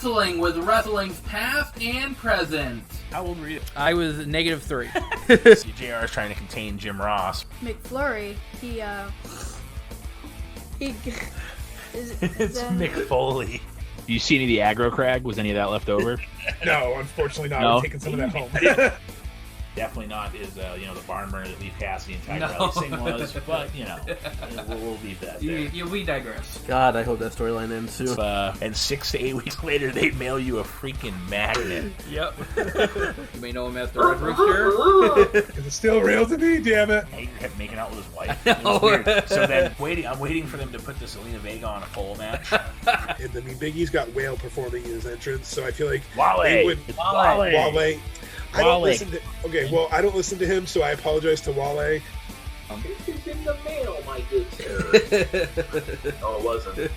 Wrestling with Wrestling's past and present. How old were you? I was -3. JR is trying to contain Jim Ross. McFlurry, It's Mick Foley. Do you see any of the aggro crag? Was any of that left over? No, unfortunately not. No? I'm taking some of that home. Definitely not is the barn burner that Leaf Cassidy and Tiger Racing was, but we'll leave that there. We digress. God, I hope that storyline ends soon. And 6 to 8 weeks later, they mail you a freaking magnet. Yep. You may know him as the Red Rooster. It's still real to me, damn it. He kept making out with his wife. It was weird. So then, I'm waiting for them to put the Selena Vega on a pole match. And I mean, Big E's got Whale performing in his entrance, so I feel like Wale. they would. It's Wale. Wale. I don't listen to. Okay, well, I don't listen to him, so I apologize to Wale. This is in the mail, my good sir. No, it wasn't.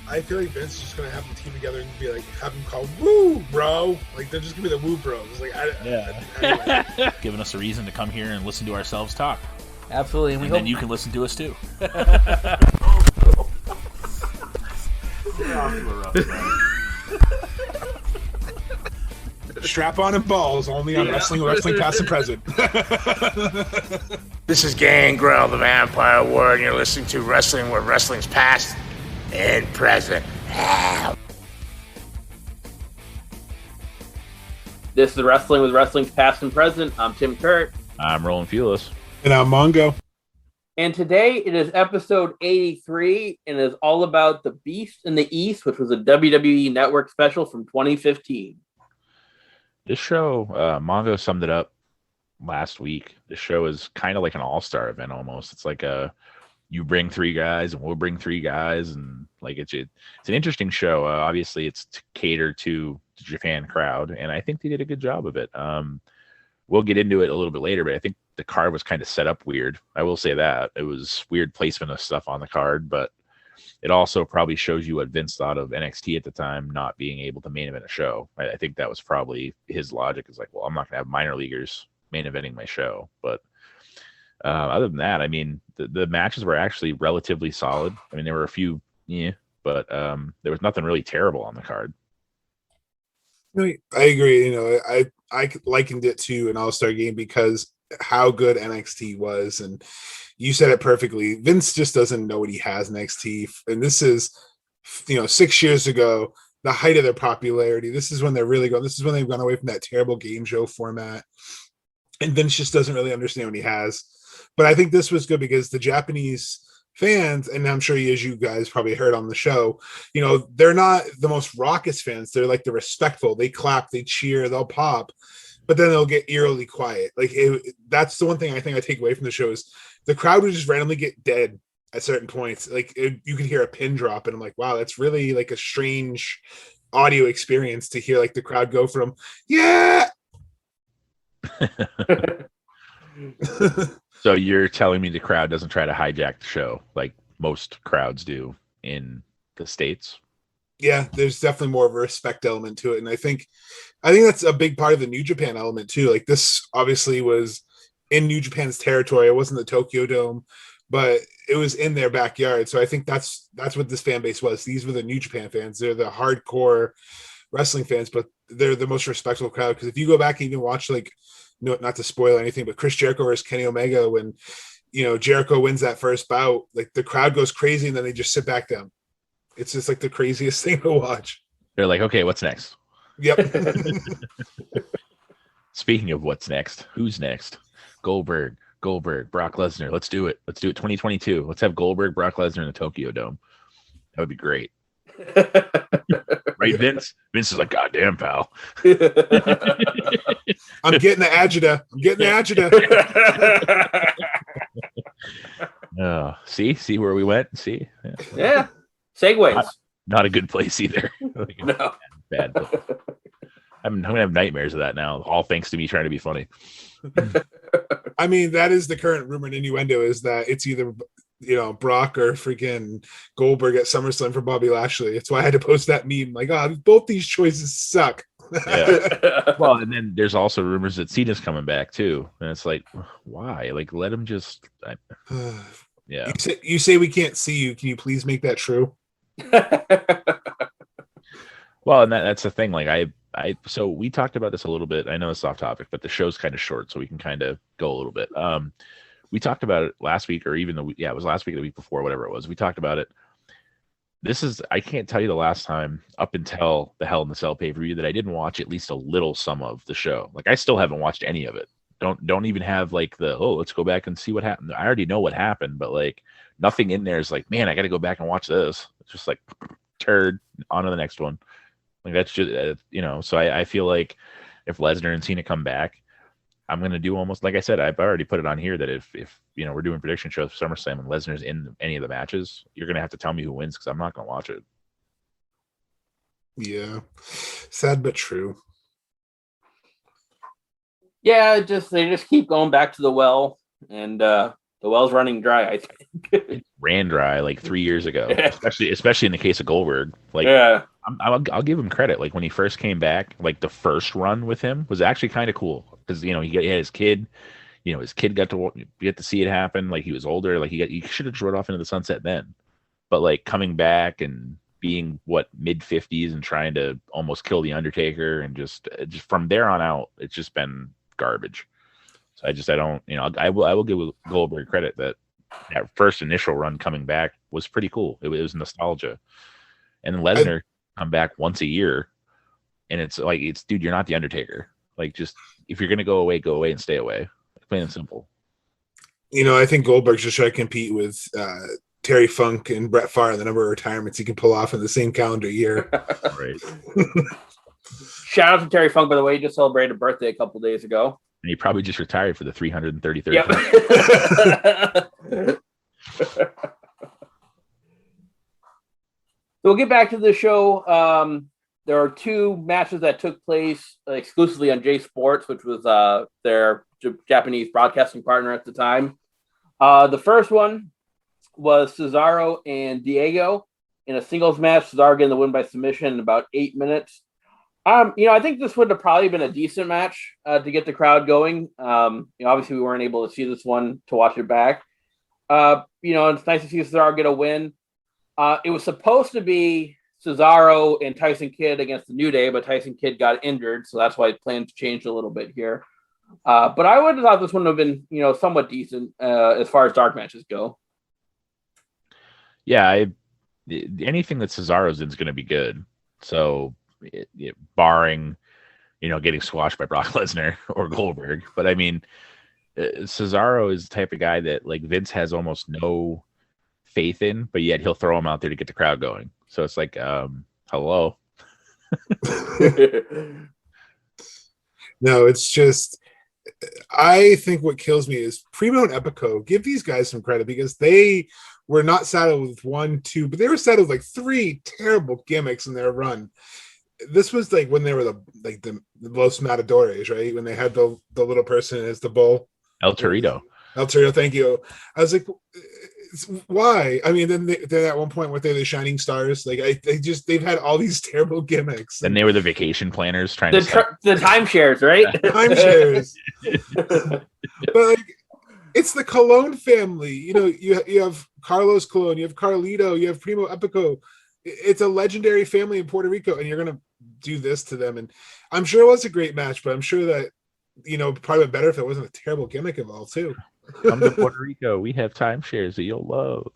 I feel like Vince is just gonna have them team together and be like, have them called Woo Bro. Like they're just gonna be the Woo Bros. Like, anyway. Giving us a reason to come here and listen to ourselves talk. Absolutely, and then you can listen to us too. Strap on and balls only on Wrestling Past and Present. This is Gangrel, the Vampire Ward, and you're listening to Wrestling with Wrestling's Past and Present. This is Wrestling with Wrestling's Past and Present. I'm Tim Kurt. I'm Roland Fulis. And I'm Mongo. And today it is episode 83, and it is all about the Beast in the East, which was a WWE Network special from 2015. This show, Mongo summed it up last week. This show is kind of like an all-star event almost. It's like you bring 3 guys and we'll bring 3 guys, and like it's an interesting show. Obviously, it's to cater to the Japan crowd, and I think they did a good job of it. We'll get into it a little bit later, but I think the card was kind of set up weird. I will say that. It was weird placement of stuff on the card, but it also probably shows you what Vince thought of NXT at the time not being able to main event a show. I think that was probably his logic. Is like, well, I'm not going to have minor leaguers main eventing my show. But other than that, I mean, the matches were actually relatively solid. I mean, there were a few, but there was nothing really terrible on the card. I agree. I likened it to an all-star game because how good NXT was, and you said it perfectly. Vince just doesn't know what he has in NXT, and this is 6 years ago, the height of their popularity. This is when they're really going. This is when they've gone away from that terrible game show format, and Vince just doesn't really understand what he has. But I think this was good because the Japanese fans, and I'm sure as you guys probably heard on the show, they're not the most raucous fans. They're like the respectful. They clap, they cheer, they'll pop, but then they'll get eerily quiet. Like that's the one thing I think I take away from the show is the crowd would just randomly get dead at certain points. Like you could hear a pin drop, and I'm like, wow, that's really like a strange audio experience to hear like the crowd go from yeah. So you're telling me the crowd doesn't try to hijack the show like most crowds do in the States? Yeah, there's definitely more of a respect element to it. And I think that's a big part of the New Japan element too. Like this obviously was in New Japan's territory. It wasn't the Tokyo Dome, but it was in their backyard. So I think that's what this fan base was. These were the New Japan fans. They're the hardcore wrestling fans, but they're the most respectful crowd. Because if you go back and even watch not to spoil anything, but Chris Jericho versus Kenny Omega, when Jericho wins that first bout, like the crowd goes crazy and then they just sit back down. It's just like the craziest thing to watch. They're like, okay, what's next? Yep. Speaking of what's next, who's next? Goldberg, Brock Lesnar. Let's do it. 2022. Let's have Goldberg, Brock Lesnar in the Tokyo Dome. That would be great. Right, Vince? Vince is like, God damn, pal. I'm getting the agita. See where we went? See? Yeah. Segues. Not a good place either. No. Bad place. I'm going to have nightmares of that now, all thanks to me trying to be funny. I mean, that is the current rumor and innuendo is that it's either Brock or freaking Goldberg at SummerSlam for Bobby Lashley. It's why I had to post that meme. Like, both these choices suck. Yeah. Well, and then there's also rumors that Cena's coming back too, and it's like, why? Like, let him just. Yeah. You say we can't see you. Can you please make that true? Well, and that's the thing. Like so we talked about this a little bit. I know it's off topic, but the show's kind of short, so we can kind of go a little bit. We talked about it last week, or even it was last week or the week before, whatever it was. We talked about it. I can't tell you the last time up until the Hell in the Cell pay-per-view that I didn't watch at least a little some of the show. Like I still haven't watched any of it. Don't even have like let's go back and see what happened. I already know what happened, but like nothing in there is like, man, I got to go back and watch this. It's just like turd, on to the next one. Like that's just So I feel like if Lesnar and Cena come back, I'm going to do almost like I said. I've already put it on here that if we're doing prediction shows for SummerSlam and Lesnar's in any of the matches, you're going to have to tell me who wins because I'm not going to watch it. Yeah, sad but true. Yeah, they just keep going back to the well, and the well's running dry. I think it ran dry like 3 years ago, especially in the case of Goldberg. Like, yeah, I'll give him credit. Like when he first came back, like the first run with him was actually kind of cool because he had his kid. His kid got to see it happen. Like he was older. Like he should have just rode off into the sunset then. But like coming back and being mid-50s and trying to almost kill the Undertaker, and just from there on out, it's just been garbage. So I don't, I will give Goldberg credit that first initial run coming back was pretty cool. It was nostalgia. And then Lesnar come back once a year, and it's like, dude, you're not the Undertaker. Like, just if you're gonna go away and stay away. Plain and simple. I think Goldberg's just trying to compete with Terry Funk and Brett Favre, the number of retirements he can pull off in the same calendar year. Right. Shout out to Terry Funk, by the way. He just celebrated a birthday a couple days ago. And he probably just retired for the 333rd. Yep. So we'll get back to the show. There are two matches that took place exclusively on J Sports, which was their Japanese broadcasting partner at the time. The first one was Cesaro and Diego in a singles match. Cesaro getting the win by submission in about 8 minutes. I think this would have probably been a decent match to get the crowd going. Obviously we weren't able to see this one to watch it back. It's nice to see Cesaro get a win. It was supposed to be Cesaro and Tyson Kidd against the New Day, but Tyson Kidd got injured, so that's why plans changed a little bit here. But I would have thought this one would have been, somewhat decent as far as dark matches go. Yeah, anything that Cesaro's in is going to be good. So, barring, getting squashed by Brock Lesnar or Goldberg. But I mean, Cesaro is the type of guy that like Vince has almost no faith in, but yet he'll throw him out there to get the crowd going. So it's like, hello. No, it's just, I think what kills me is Primo and Epico. Give these guys some credit because they were not saddled with 1, 2, but they were saddled with like 3 terrible gimmicks in their run. This was like when they were the Los Matadores, right? When they had the little person as the bull. El Torito, thank you. I was like, why? I mean, then at one point, were they the Shining Stars? Like, they've had all these terrible gimmicks. And they were the vacation planners trying the timeshares, right? Timeshares. But like, it's the Colon family. You have Carlos Colon, you have Carlito, you have Primo Epico. It's a legendary family in Puerto Rico, and you're gonna do this to them. And I'm sure it was a great match, but I'm sure that probably better if it wasn't a terrible gimmick involved too. Come to Puerto Rico. We have timeshares that you'll love.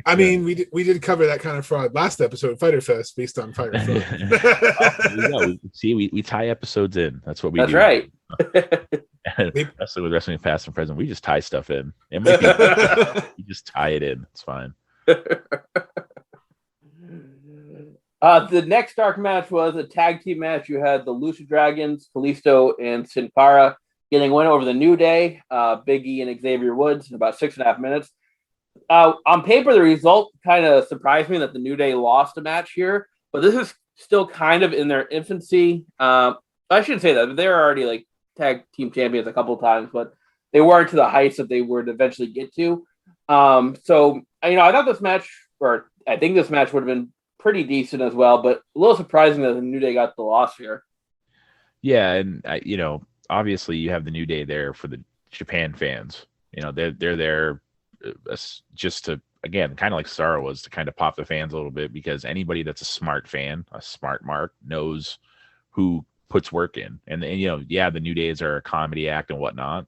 I mean, we did cover that kind of fraud last episode, Fighter Fest, based on Fighter Fest. We tie episodes in. That's what we do. That's right. Wrestling with Wrestling Past and Present, we just tie stuff in. It might be, you just tie it in. It's fine. The next dark match was a tag team match. You had the Lucha Dragons, Kalisto and Sin Cara getting a win over the New Day, Big E and Xavier Woods in about 6.5 minutes. On paper, the result kind of surprised me that the New Day lost a match here, but this is still kind of in their infancy. I shouldn't say that. They're already like tag team champions a couple of times, but they weren't to the heights that they would eventually get to. So, I thought this match, or I think this match would have been pretty decent as well, but a little surprising that the New Day got the loss here. Yeah, and obviously you have the New Day there for the Japan fans. They're there just to again, kind of like Cesaro was, to kind of pop the fans a little bit, because anybody that's a smart fan, a smart mark, knows who puts work in. And yeah, the New Days are a comedy act and whatnot,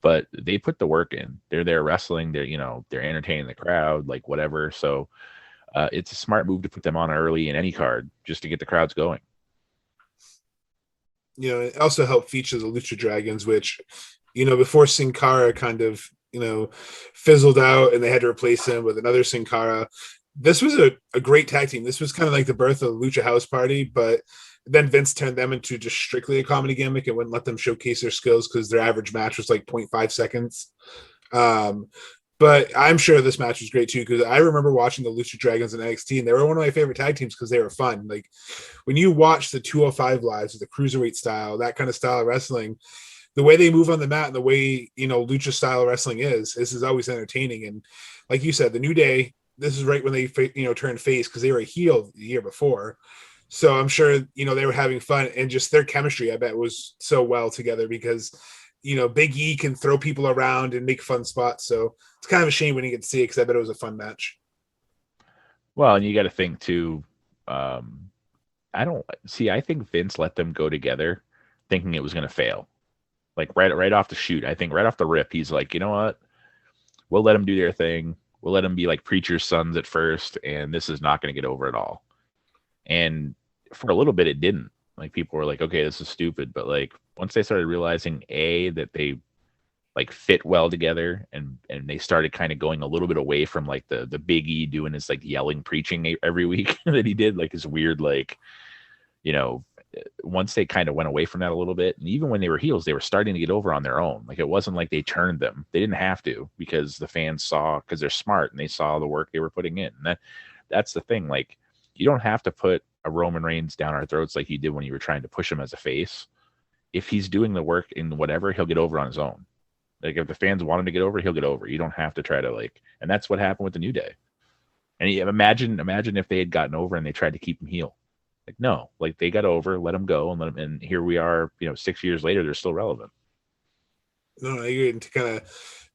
but they put the work in. They're there wrestling. They're entertaining the crowd, like whatever. So it's a smart move to put them on early in any card just to get the crowds going. It also helped feature the Lucha Dragons, which, before Sin Cara kind of, fizzled out and they had to replace him with another Sin Cara. This was a great tag team. This was kind of like the birth of the Lucha House Party, but then Vince turned them into just strictly a comedy gimmick and wouldn't let them showcase their skills because their average match was like 0.5 seconds. But I'm sure this match was great too, because I remember watching the Lucha Dragons in NXT, and they were one of my favorite tag teams because they were fun. Like when you watch the 205 lives, the cruiserweight style, that kind of style of wrestling, the way they move on the mat and the way, Lucha style wrestling this is always entertaining. And like you said, the New Day, this is right when they, turned face, because they were a heel the year before. So I'm sure, they were having fun, and just their chemistry, I bet, was so well together because, Big E can throw people around and make fun spots. So it's kind of a shame when you get to see it, because I bet it was a fun match. Well, and you got to think too, I think Vince let them go together thinking it was going to fail. Like right off the shoot, I think right off the rip, he's like, you know what? We'll let them do their thing. We'll let them be like preacher's sons at first, and this is not going to get over at all. And for a little bit, it didn't. Like people were like, okay, this is stupid. But like once they started realizing that they like fit well together, and they started kind of going a little bit away from like the Big E doing his like yelling preaching every week that he did, like his weird like, once they kind of went away from that a little bit, and even when they were heels, they were starting to get over on their own. Like it wasn't like they turned them. They didn't have to, because the fans saw, because they're smart and they saw the work they were putting in. And that's the thing. Like you don't have to put a Roman Reigns down our throats like you did when you were trying to push him as a face. If he's doing the work in whatever, he'll get over on his own. Like if the fans want him to get over, he'll get over. You don't have to try to like, and that's what happened with the New Day. And imagine if they had gotten over and they tried to keep him heel. Like, no, like they got over, let him go, and here we are, 6 years later, they're still relevant. No, I agree. And to kind of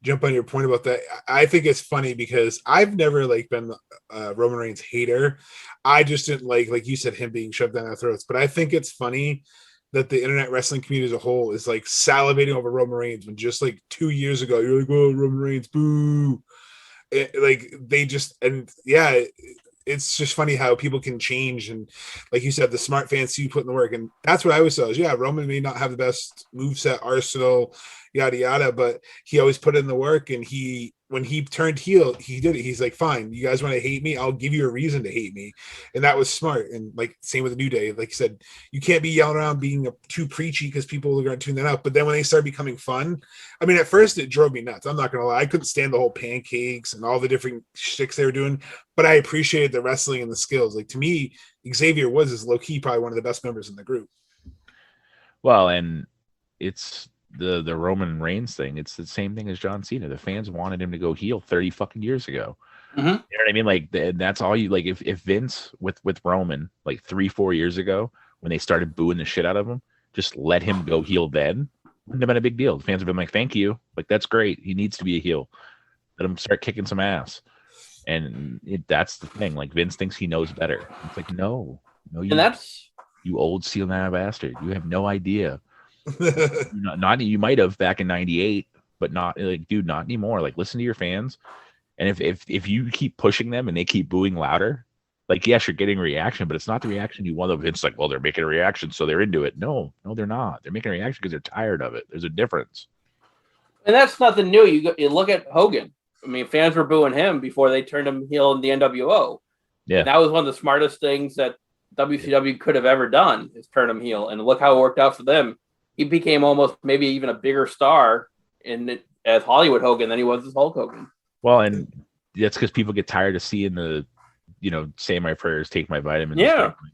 jump on your point about that, I think it's funny because I've never like been a Roman Reigns hater. I just didn't like you said, him being shoved down our throats. But I think it's funny that the internet wrestling community as a whole is like salivating over Roman Reigns when just like 2 years ago, you're like, oh, Roman Reigns, boo. It's just funny how people can change. And like you said, the smart fans see you put in the work. And that's what I always saw is, Roman may not have the best moveset arsenal, yada, yada, but he always put in the work. And when he turned heel, he did it. He's like, fine, you guys want to hate me? I'll give you a reason to hate me. And that was smart. And like, same with the New Day. Like you said, you can't be yelling around being too preachy because people are going to tune that out. But then when they start becoming fun, I mean, at first it drove me nuts. I'm not going to lie. I couldn't stand the whole pancakes and all the different shticks they were doing, but I appreciated the wrestling and the skills. Like to me, Xavier Woods low key probably one of the best members in the group. Well, and it's the Roman Reigns thing. It's the same thing as John Cena. The fans wanted him to go heel 30 fucking years ago. Mm-hmm. You know what I mean? Like that's all you like. If Vince with Roman like 3-4 years ago when they started booing the shit out of him, just let him go heel then, wouldn't have been a big deal. The fans have been like, thank you. Like that's great. He needs to be a heel. Let him start kicking some ass. And that's the thing. Like Vince thinks he knows better. It's like no, you old senile bastard. You have no idea. not you might have back in '98, but not like, dude, not anymore. Like listen to your fans. And if you keep pushing them and they keep booing louder, like yes, you're getting a reaction, but it's not the reaction you want. Vince like, well, they're making a reaction, so they're into it. No, they're not. They're making a reaction because they're tired of it. There's a difference. And that's nothing new. You look at Hogan. I mean, fans were booing him before they turned him heel in the NWO. Yeah, and that was one of the smartest things that WCW could have ever done is turn him heel. And look how it worked out for them. He became almost maybe even a bigger star as Hollywood Hogan than he was as Hulk Hogan. Well, and that's because people get tired of seeing the, say my prayers, take my vitamins,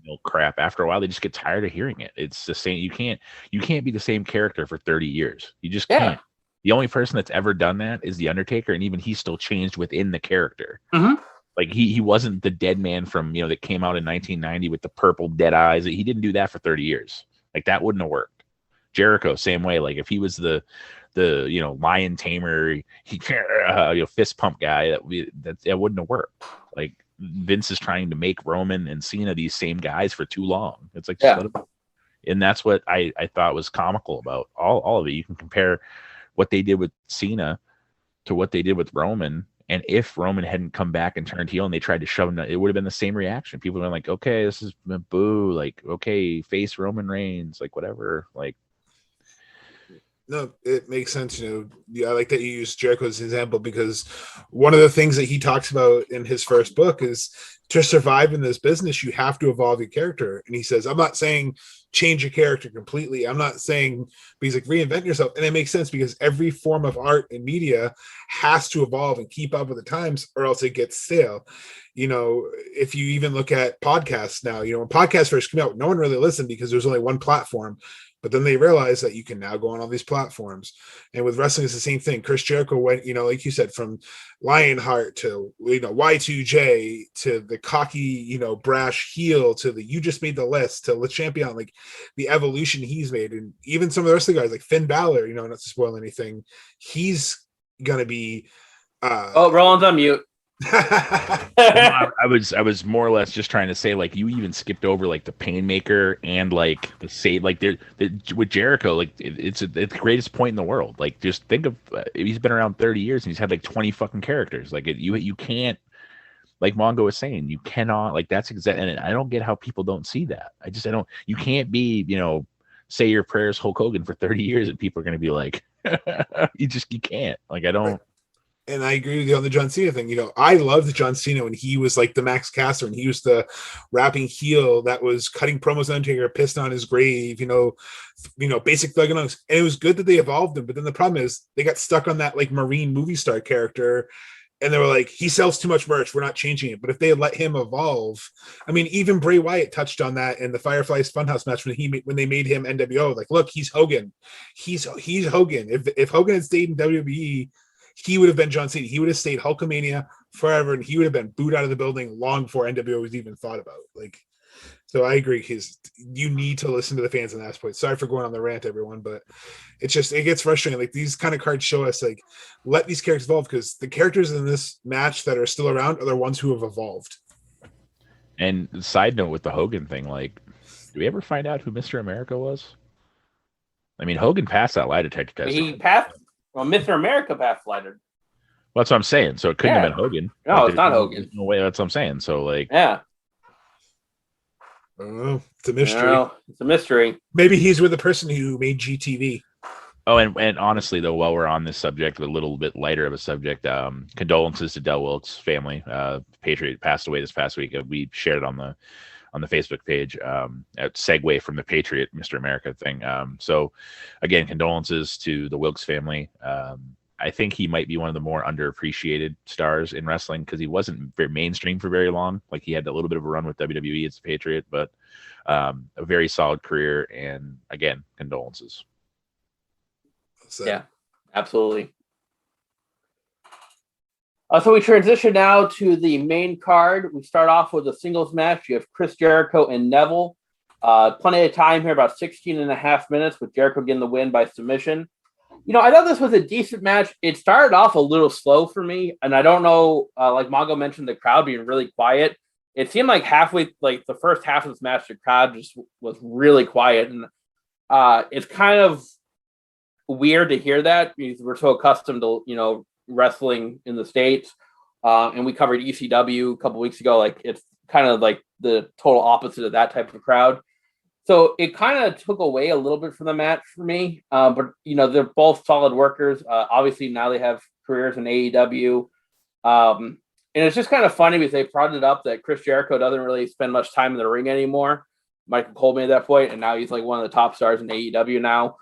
milk crap. After a while, they just get tired of hearing it. It's the same. You can't be the same character for 30 years. You just can't. The only person that's ever done that is The Undertaker, and even he still changed within the character. Mm-hmm. Like he wasn't the dead man from that came out in 1990 with the purple dead eyes. He didn't do that for 30 years. Like that wouldn't have worked. Jericho, same way. Like if he was the the lion tamer, he fist pump guy that wouldn't have worked. Like Vince is trying to make Roman and Cena these same guys for too long. It's like just let them. And that's what I thought was comical about all of it. You can compare what they did with Cena to what they did with Roman. And if Roman hadn't come back and turned heel and they tried to shove him, it would have been the same reaction. People would have been like, okay, this is boo. Like, okay, face Roman Reigns, like whatever. Like, no, it makes sense. I like that you use Jericho as an example, because one of the things that he talks about in his first book is to survive in this business, you have to evolve your character. And he says, I'm not saying change your character completely. I'm not saying, but he's like, reinvent yourself. And it makes sense because every form of art and media has to evolve and keep up with the times, or else it gets stale. If you even look at podcasts now, when podcasts first came out, no one really listened because there's only one platform. But then they realized that you can now go on all these platforms. And with wrestling, it's the same thing. Chris Jericho went, like you said, from Lionheart to, Y2J to the cocky, brash heel to the you just made the list to Le Champion, like the evolution he's made. And even some of the rest of the guys like Finn Balor, not to spoil anything, he's going to be. Roland's on mute. I was more or less just trying to say, like, you even skipped over like the Painmaker and like the Save, like with Jericho, like it's the greatest point in the world. Like, just think of he's been around 30 years and he's had like 20 fucking characters. Like you can't, like Mongo was saying, you cannot, like, that's exact. And I don't get how people don't see that. I don't. You can't be say your prayers Hulk Hogan for 30 years and people are going to be like, you can't. Like, I don't. And I agree with you on the John Cena thing. I loved John Cena when he was like the Max Caster, and he was the rapping heel that was cutting promos on Undertaker, pissed on his grave, basic thug and and it was good that they evolved him. But then the problem is they got stuck on that like Marine movie star character, and they were like, he sells too much merch, we're not changing it. But if they had let him evolve, I mean, even Bray Wyatt touched on that in the Fireflies Funhouse match when they made him NWO. Like, look, he's Hogan. He's Hogan. If Hogan had stayed in WWE, he would have been John Cena. He would have stayed Hulkamania forever, and he would have been booed out of the building long before NWO was even thought about. Like, so I agree. You need to listen to the fans on that point. Sorry for going on the rant, everyone, but it gets frustrating. Like, these kind of cards show us, like, let these characters evolve, because the characters in this match that are still around are the ones who have evolved. And side note with the Hogan thing, like, did we ever find out who Mr. America was? I mean, Hogan passed that lie detector test. He passed. Well, Mr. America passed lighter. Well, that's what I'm saying. So it couldn't have been Hogan. No, like, it's not Hogan. No way. That's what I'm saying. So, like, yeah. I don't know. It's a mystery. No, it's a mystery. Maybe he's with the person who made GTV. Oh, and honestly, though, while we're on this subject, a little bit lighter of a subject, condolences to Del Wilkes' family. Patriot passed away this past week. We shared it on the Facebook page, a segue from the Patriot Mr. America thing. So again, condolences to the Wilkes family. I think he might be one of the more underappreciated stars in wrestling because he wasn't very mainstream for very long. Like, he had a little bit of a run with WWE as a Patriot, but a very solid career. And again, condolences. Yeah, absolutely. So we transition now to the main card. We start off with a singles match. You have Chris Jericho and Neville. Plenty of time here, about 16 and a half minutes, with Jericho getting the win by submission. I thought this was a decent match. It started off a little slow for me, and I don't know, like Mongo mentioned, the crowd being really quiet. It seemed like halfway, like the first half of this match, the crowd just was really quiet. And it's kind of weird to hear that because we're so accustomed to, wrestling in the States. And we covered ECW a couple weeks ago. Like, it's kind of like the total opposite of that type of crowd. So it kind of took away a little bit from the match for me. But, they're both solid workers. Obviously, now they have careers in AEW. And it's just kind of funny because they brought it up that Chris Jericho doesn't really spend much time in the ring anymore. Michael Cole made that point, and now he's like one of the top stars in AEW now.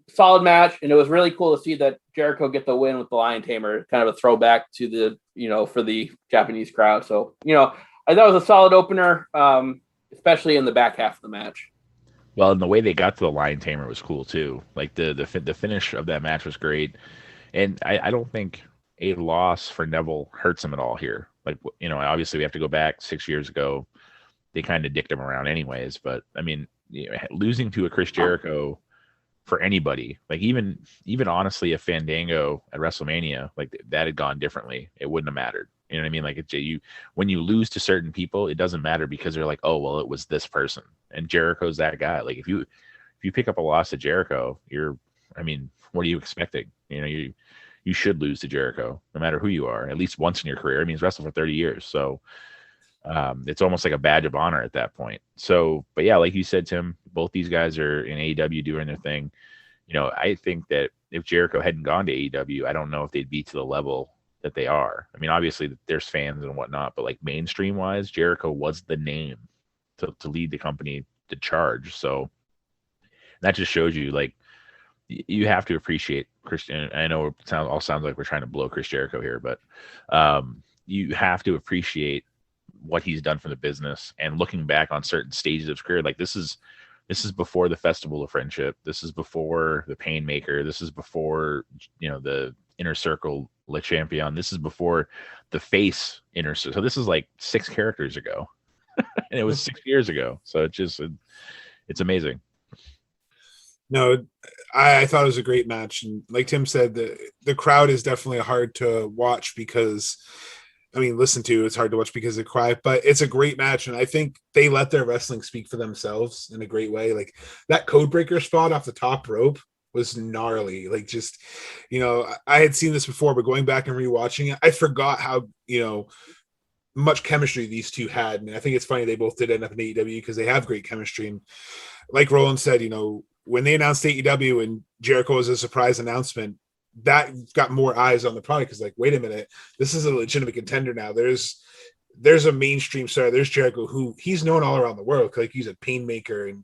Solid match, and it was really cool to see that Jericho get the win with the Lion Tamer, kind of a throwback to the, for the Japanese crowd. So, I thought it was a solid opener, especially in the back half of the match. Well, and the way they got to the Lion Tamer was cool too. Like the finish of that match was great, and I don't think a loss for Neville hurts him at all here. Like, obviously we have to go back 6 years ago. They kind of dicked him around anyways, but I mean, losing to a Chris Jericho for anybody. Like even honestly, if Fandango at WrestleMania, like that had gone differently, it wouldn't have mattered. You know what I mean? Like when you lose to certain people, it doesn't matter because they're like, oh well, it was this person, and Jericho's that guy. Like if you pick up a loss to Jericho, what are you expecting? You know, you should lose to Jericho no matter who you are, at least once in your career. I mean, he's wrestled for 30 years, so it's almost like a badge of honor at that point. So, but yeah, like you said, Tim, both these guys are in AEW doing their thing. You know, I think that if Jericho hadn't gone to AEW, I don't know if they'd be to the level that they are. I mean, obviously there's fans and whatnot, but like mainstream wise, Jericho was the name to lead the company to charge. So that just shows you, like, you have to appreciate Christian. I know it sounds like we're trying to blow Chris Jericho here, but you have to appreciate what he's done for the business. And looking back on certain stages of his career, like this is before the Festival of Friendship. This is before the Painmaker. This is before, you know, the Inner Circle Le Champion. This is before the Face Inner Circle. So this is like 6 characters ago, and it was 6 years ago. So it's amazing. No, I thought it was a great match, and like Tim said, the crowd is definitely hard to watch because, I mean, listen to, it's hard to watch because of the cry, but it's a great match, and I think they let their wrestling speak for themselves in a great way. Like that Codebreaker spot off the top rope was gnarly. Like, just, you know, I had seen this before, but going back and rewatching it, I forgot how, you know, much chemistry these two had. And I think it's funny they both did end up in AEW because they have great chemistry. And like Roland said, you know, when they announced AEW and Jericho was a surprise announcement, that got more eyes on the product. Because, like, wait a minute, this is a legitimate contender now. There's a mainstream star. There's Jericho, who he's known all around the world. Like, he's a Painmaker, and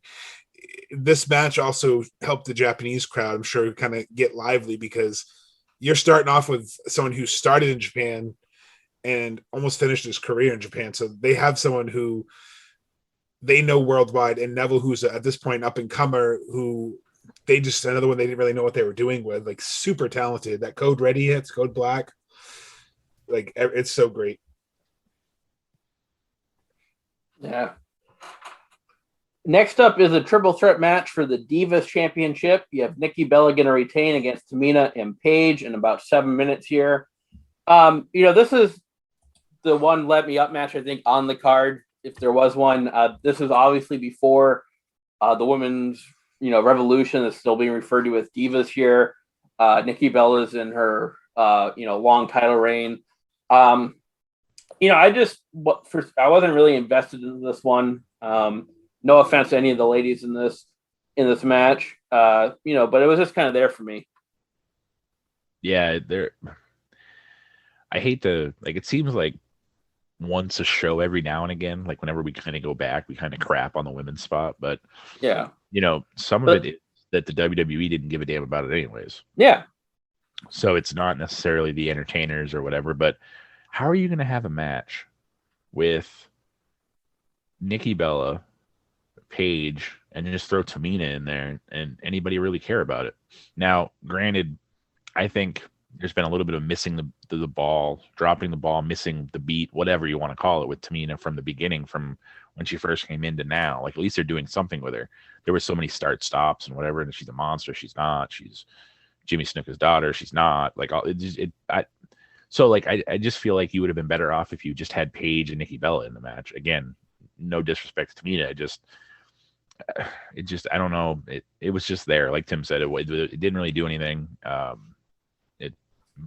this match also helped the Japanese crowd, I'm sure, kind of get lively because you're starting off with someone who started in Japan and almost finished his career in Japan. So they have someone who they know worldwide, and Neville, who's at this point up and comer, who they just, another one they didn't really know what they were doing with, like, super talented. That Code Ready hits, Code Black, like, it's so great. Yeah. Next up is a triple threat match for the Divas Championship. You have Nikki Bella going to retain against Tamina and Paige in about 7 minutes here. You know, this is the one let me up match, I think, on the card, if there was one. This is obviously before the women's, you know, revolution is still being referred to as Divas here. Nikki Bella's in her, you know, long title reign. You know, I wasn't really invested in this one. No offense to any of the ladies in this match, you know, but it was just kind of there for me. Yeah, I hate to, like, it seems like once a show every now and again, like whenever we kind of go back, we kind of crap on the women's spot, but yeah, you know, some of it is that the WWE didn't give a damn about it anyways. Yeah. So it's not necessarily the entertainers or whatever, but how are you going to have a match with Nikki Bella, Paige, and just throw Tamina in there and anybody really care about it? Now, granted, I think there's been a little bit of missing the ball, dropping the ball, missing the beat, whatever you want to call it, with Tamina from the beginning, from when she first came in to now. Like, at least they're doing something with her. There were so many start stops and whatever, and she's a monster. She's not. She's Jimmy Snuka's daughter. She's not. Like, so like I just feel like you would have been better off if you just had Paige and Nikki Bella in the match. Again, no disrespect to Tamina, it just I don't know. It was just there, like Tim said. It didn't really do anything. It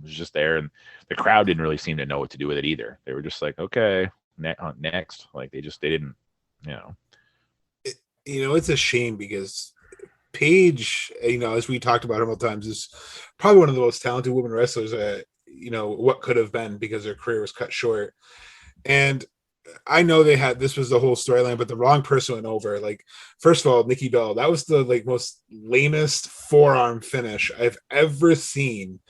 was just there, and the crowd didn't really seem to know what to do with it either. They were just like, okay, next. Like they didn't, you know. You know, it's a shame because Paige, you know, as we talked about several times, is probably one of the most talented women wrestlers that, you know, what could have been, because her career was cut short. And I know this was the whole storyline, but the wrong person went over. Like, first of all, Nikki Bella, that was the most lamest forearm finish I've ever seen.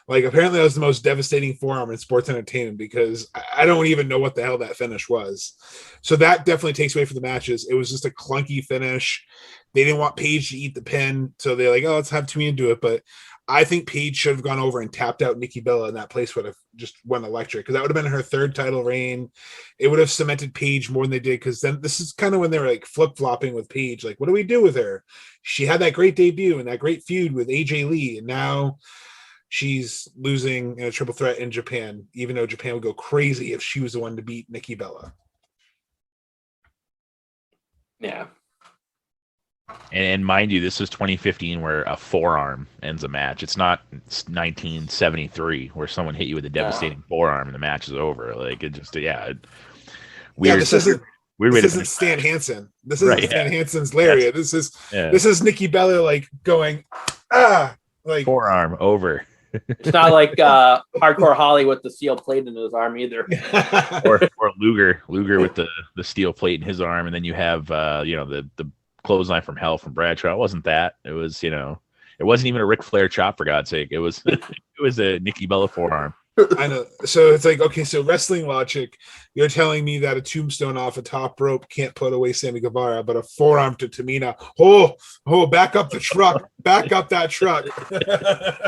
Like, apparently that was the most devastating forearm in sports entertainment, because I don't even know what the hell that finish was. So that definitely takes away from the matches. It was just a clunky finish. They didn't want Paige to eat the pin, so they're like, oh, let's have Tamina do it. But I think Paige should have gone over and tapped out Nikki Bella, and that place would have just went electric, because that would have been her third title reign. It would have cemented Paige more than they did, because then this is kind of when they were like flip-flopping with Paige. Like, what do we do with her? She had that great debut and that great feud with AJ Lee, and now she's losing in a triple threat in Japan, even though Japan would go crazy if she was the one to beat Nikki Bella. Yeah. And mind you, this is 2015 where a forearm ends a match. It's not 1973 where someone hit you with a devastating forearm and the match is over. Like, it just, weird. Yeah, this isn't Stan Hansen. This isn't Stan Hansen's Lariat. This is Nikki Bella, like, going, like, forearm over. It's not like Hardcore Holly with the steel plate in his arm either. or Luger with the steel plate in his arm, and then you have the clothesline from hell from Bradshaw. It wasn't that. It was, it wasn't even a Ric Flair chop, for God's sake. It was a Nikki Bella forearm. I know. So it's like, okay, so wrestling logic, you're telling me that a tombstone off a top rope can't put away Sammy Guevara, but a forearm to Tamina. Oh, back up the truck. Back up that truck.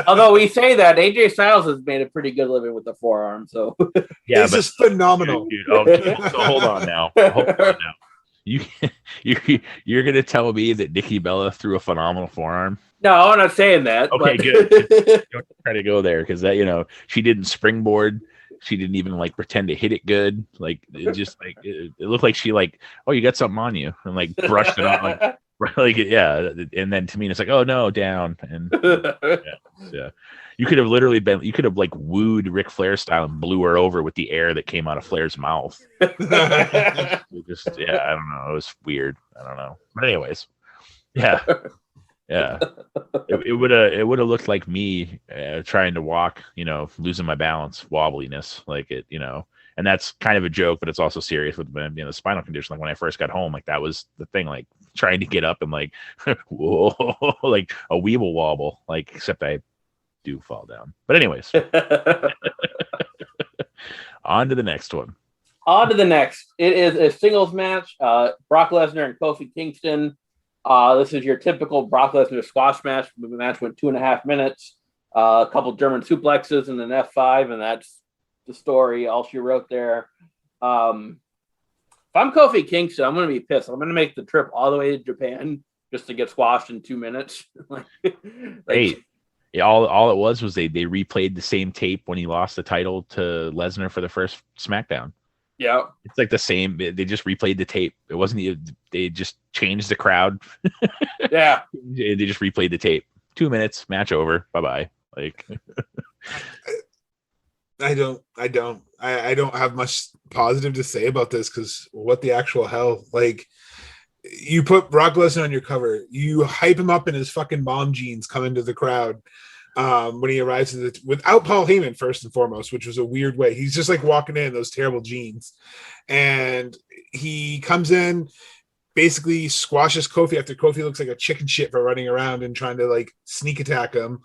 Although we say that, AJ Styles has made a pretty good living with the forearm. So yeah, this is phenomenal. Dude, so hold on now. You're gonna tell me that Nikki Bella threw a phenomenal forearm? No, I'm not saying that. Okay, good. Don't try to go there, because that, she didn't springboard. She didn't even like pretend to hit it good. Like, it just like it looked like she like, oh, you got something on you, and like brushed it off, like yeah. And then Tamina's like, oh no, down, and yeah. You could have like wooed Ric Flair style and blew her over with the air that came out of Flair's mouth. I don't know. It was weird. I don't know. But anyways, yeah. It would have looked like me trying to walk, losing my balance, wobbliness, like it, and that's kind of a joke, but it's also serious with the spinal condition. Like, when I first got home, like, that was the thing, like trying to get up and like, whoa, like a weeble wobble, like, except I do fall down. But anyways, on to the next one. It is a singles match. Brock Lesnar and Kofi Kingston. This is your typical Brock Lesnar squash match. The match went 2.5 minutes. A couple German suplexes and an F5, and that's the story. All she wrote there. If I'm Kofi Kingston, I'm going to be pissed. I'm going to make the trip all the way to Japan just to get squashed in 2 minutes. Hey, all it was they replayed the same tape when he lost the title to Lesnar for the first SmackDown. Yeah, it's like the same. They just replayed the tape. It wasn't. They just changed the crowd. Yeah, they just replayed the tape. 2 minutes, match over. Bye bye. Like, I don't have much positive to say about this, because what the actual hell? Like, you put Brock Lesnar on your cover, you hype him up in his fucking mom jeans coming to the crowd. When he arrives without Paul Heyman, first and foremost, which was a weird way. He's just like walking in those terrible jeans, and he comes in, basically squashes Kofi after Kofi looks like a chicken shit for running around and trying to like sneak attack him.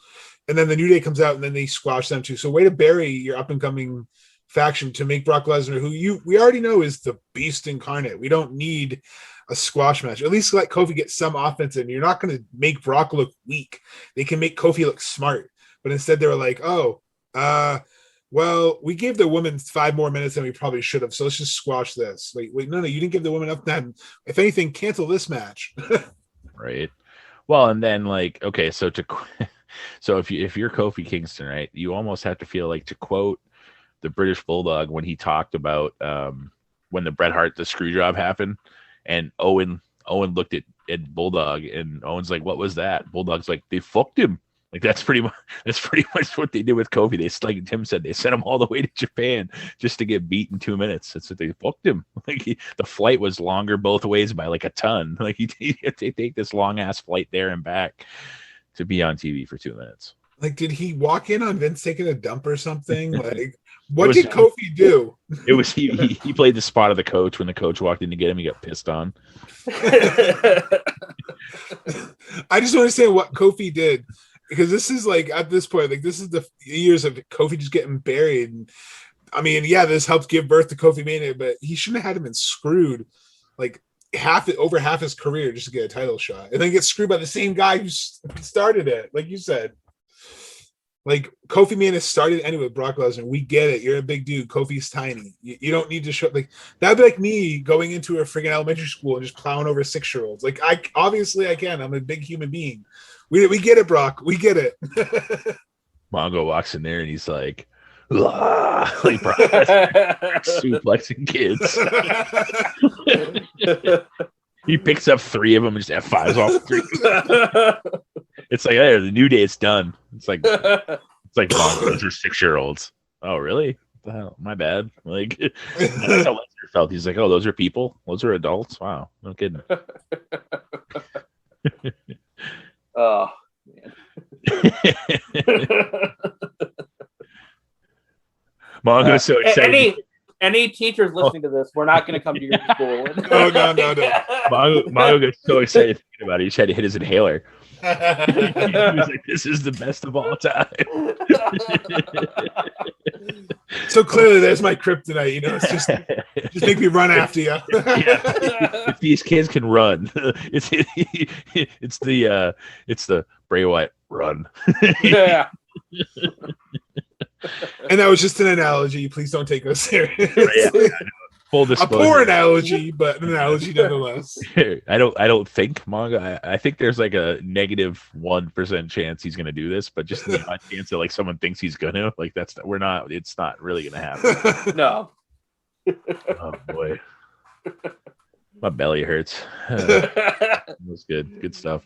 And then the New Day comes out, and then they squash them too. So way to bury your up and coming faction to make Brock Lesnar, who we already know is the beast incarnate. We don't need a squash match. At least let Kofi get some offense in. You're not going to make Brock look weak. They can make Kofi look smart. But instead they were like, well, we gave the women 5 more minutes than we probably should have, so let's just squash this. Wait, no, you didn't give the women enough time. If anything, cancel this match. Right. Well, and then like, okay, so if you're Kofi Kingston, right, you almost have to feel like, to quote the British Bulldog when he talked about when the Bret Hart the screw job happened, and Owen looked at Bulldog, and Owen's like, what was that? Bulldog's like, they fucked him. Like, that's pretty much what they did with Kofi. They, like Tim said, they sent him all the way to Japan just to get beat in 2 minutes. That's what they fucked him. Like, the flight was longer both ways by like a ton. Like, they take this long ass flight there and back to be on TV for 2 minutes. Like, did he walk in on Vince taking a dump or something? Like, what did Kofi do? It was he played the spot of the coach. When the coach walked in to get him, he got pissed on. I just don't understand what Kofi did. because this is like at this point, like this is the years of Kofi just getting buried. And I mean, yeah, this helped give birth to Kofi Mania, but he shouldn't have had him been screwed like over half his career just to get a title shot, and then get screwed by the same guy who started it, like you said. Like Kofi Mania started anyway with Brock Lesnar. We get it. You're a big dude. Kofi's tiny. You don't need to show like that'd be like me going into a friggin' elementary school and just plowing over 6-year-olds. Like I can. I'm a big human being. We get it, Brock. We get it. Mongo walks in there and he's like, like Brock suplexing kids. He picks up 3 of them and just F5s off 3. It's like, hey, the New Day is done. It's like Mongo's are 6-year-olds. Oh, really? What the hell? My bad. Like that's how Lesnar felt. He's like, oh, those are people. Those are adults. Wow, no kidding. Oh man. Mongo's so excited. Any teachers listening to this, we're not going to come to your school. No. Mongo gets so excited thinking about it. He tried to hit his inhaler. He was like, "This is the best of all time." So clearly, there's my kryptonite. You know, it's just make me run after you. If these kids can run, it's the Bray Wyatt run. Yeah. And that was just an analogy. Please don't take us serious. Yeah. Full disclosure. A poor analogy, but an analogy nonetheless. I don't think Mongo. I think there's like a -1% chance he's gonna do this, but just the odd chance that like someone thinks he's gonna, like it's not really gonna happen. No. Oh boy. My belly hurts. That was good stuff.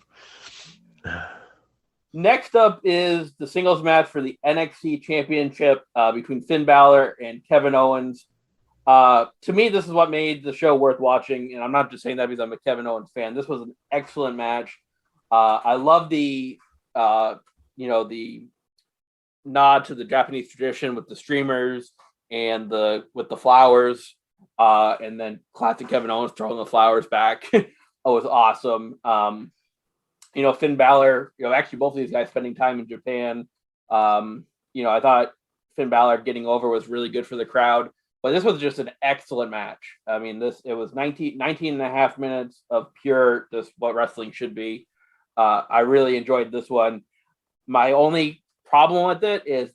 Next up is the singles match for the NXT Championship between Finn Balor and Kevin Owens. To me, this is what made the show worth watching, and I'm not just saying that because I'm a Kevin Owens fan. This was an excellent match. I love the the nod to the Japanese tradition with the streamers and with the flowers, and then classic Kevin Owens throwing the flowers back. It was awesome. Finn Balor, actually both of these guys spending time in Japan. I thought Finn Balor getting over was really good for the crowd, but this was just an excellent match. I mean, it was 19 and a half minutes of pure, just what wrestling should be. I really enjoyed this one. My only problem with it is,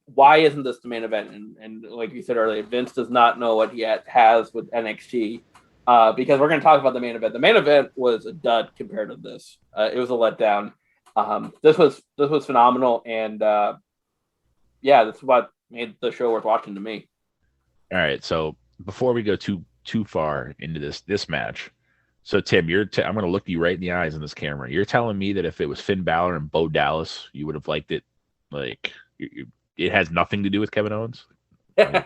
why isn't this the main event? And like you said earlier, Vince does not know what he has with NXT. Because we're going to talk about the main event. The main event was a dud compared to this. It was a letdown. This was phenomenal, and that's what made the show worth watching to me. All right, so before we go too far into this match, so Tim, I'm going to look you right in the eyes in this camera. You're telling me that if it was Finn Balor and Bo Dallas, you would have liked it? Like it has nothing to do with Kevin Owens? Maybe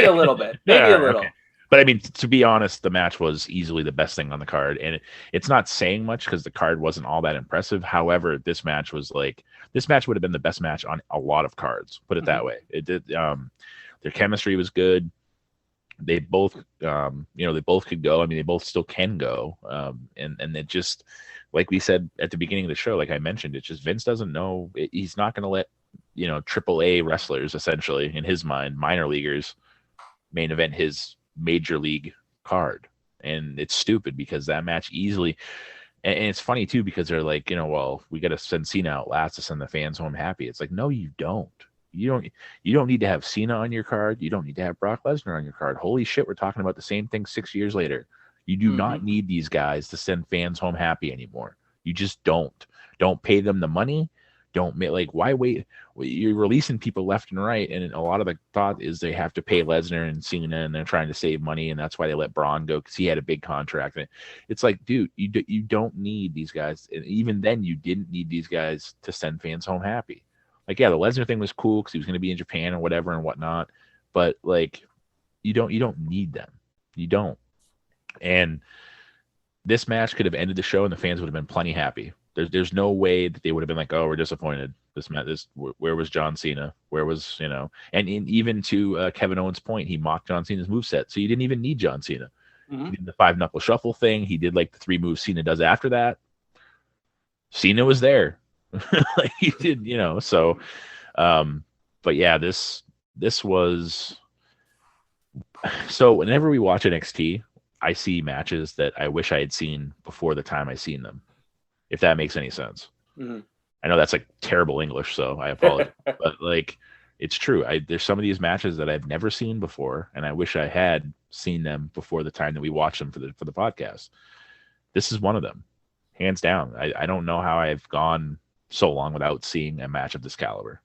a little bit. Maybe a little. Okay. But I mean, to be honest, the match was easily the best thing on the card, and it's not saying much because the card wasn't all that impressive. However, this match would have been the best match on a lot of cards. Put it that way. It did. Their chemistry was good. They both, they both could go. I mean, they both still can go. And it just, like we said at the beginning of the show, like I mentioned, it's just Vince doesn't know. He's not going to let AAA wrestlers, essentially in his mind, minor leaguers, main event his major league card. And it's stupid because that match easily, and it's funny too because they're like, well, we got to send Cena out last to send the fans home happy. It's like, no, you don't. You don't need to have Cena on your card. You don't need to have Brock Lesnar on your card. Holy shit, we're talking about the same thing 6 years later. You do not need these guys to send fans home happy anymore. You just don't. Don't pay them the money. Don't why wait? You're releasing people left and right, and a lot of the thought is they have to pay Lesnar and Cena, and they're trying to save money, and that's why they let Braun go because he had a big contract. And it's like, dude, you don't need these guys, and even then, you didn't need these guys to send fans home happy. Like, yeah, the Lesnar thing was cool because he was going to be in Japan or whatever and whatnot, but like, you don't need them. You don't. And this match could have ended the show, and the fans would have been plenty happy. There's no way that they would have been like, oh, we're disappointed. Where was John Cena? Where was, and even to Kevin Owens' point, he mocked John Cena's moveset. So you didn't even need John Cena. He did the 5-knuckle shuffle thing. He did like the 3 moves Cena does after that. Cena was there. Like he did, so but yeah, this was so whenever we watch NXT, I see matches that I wish I had seen before the time I seen them. If that makes any sense. Mm-hmm. I know that's like terrible English, so I apologize. But like it's true. There's some of these matches that I've never seen before, and I wish I had seen them before the time that we watched them for the podcast. This is one of them, hands down. I don't know how I've gone so long without seeing a match of this caliber.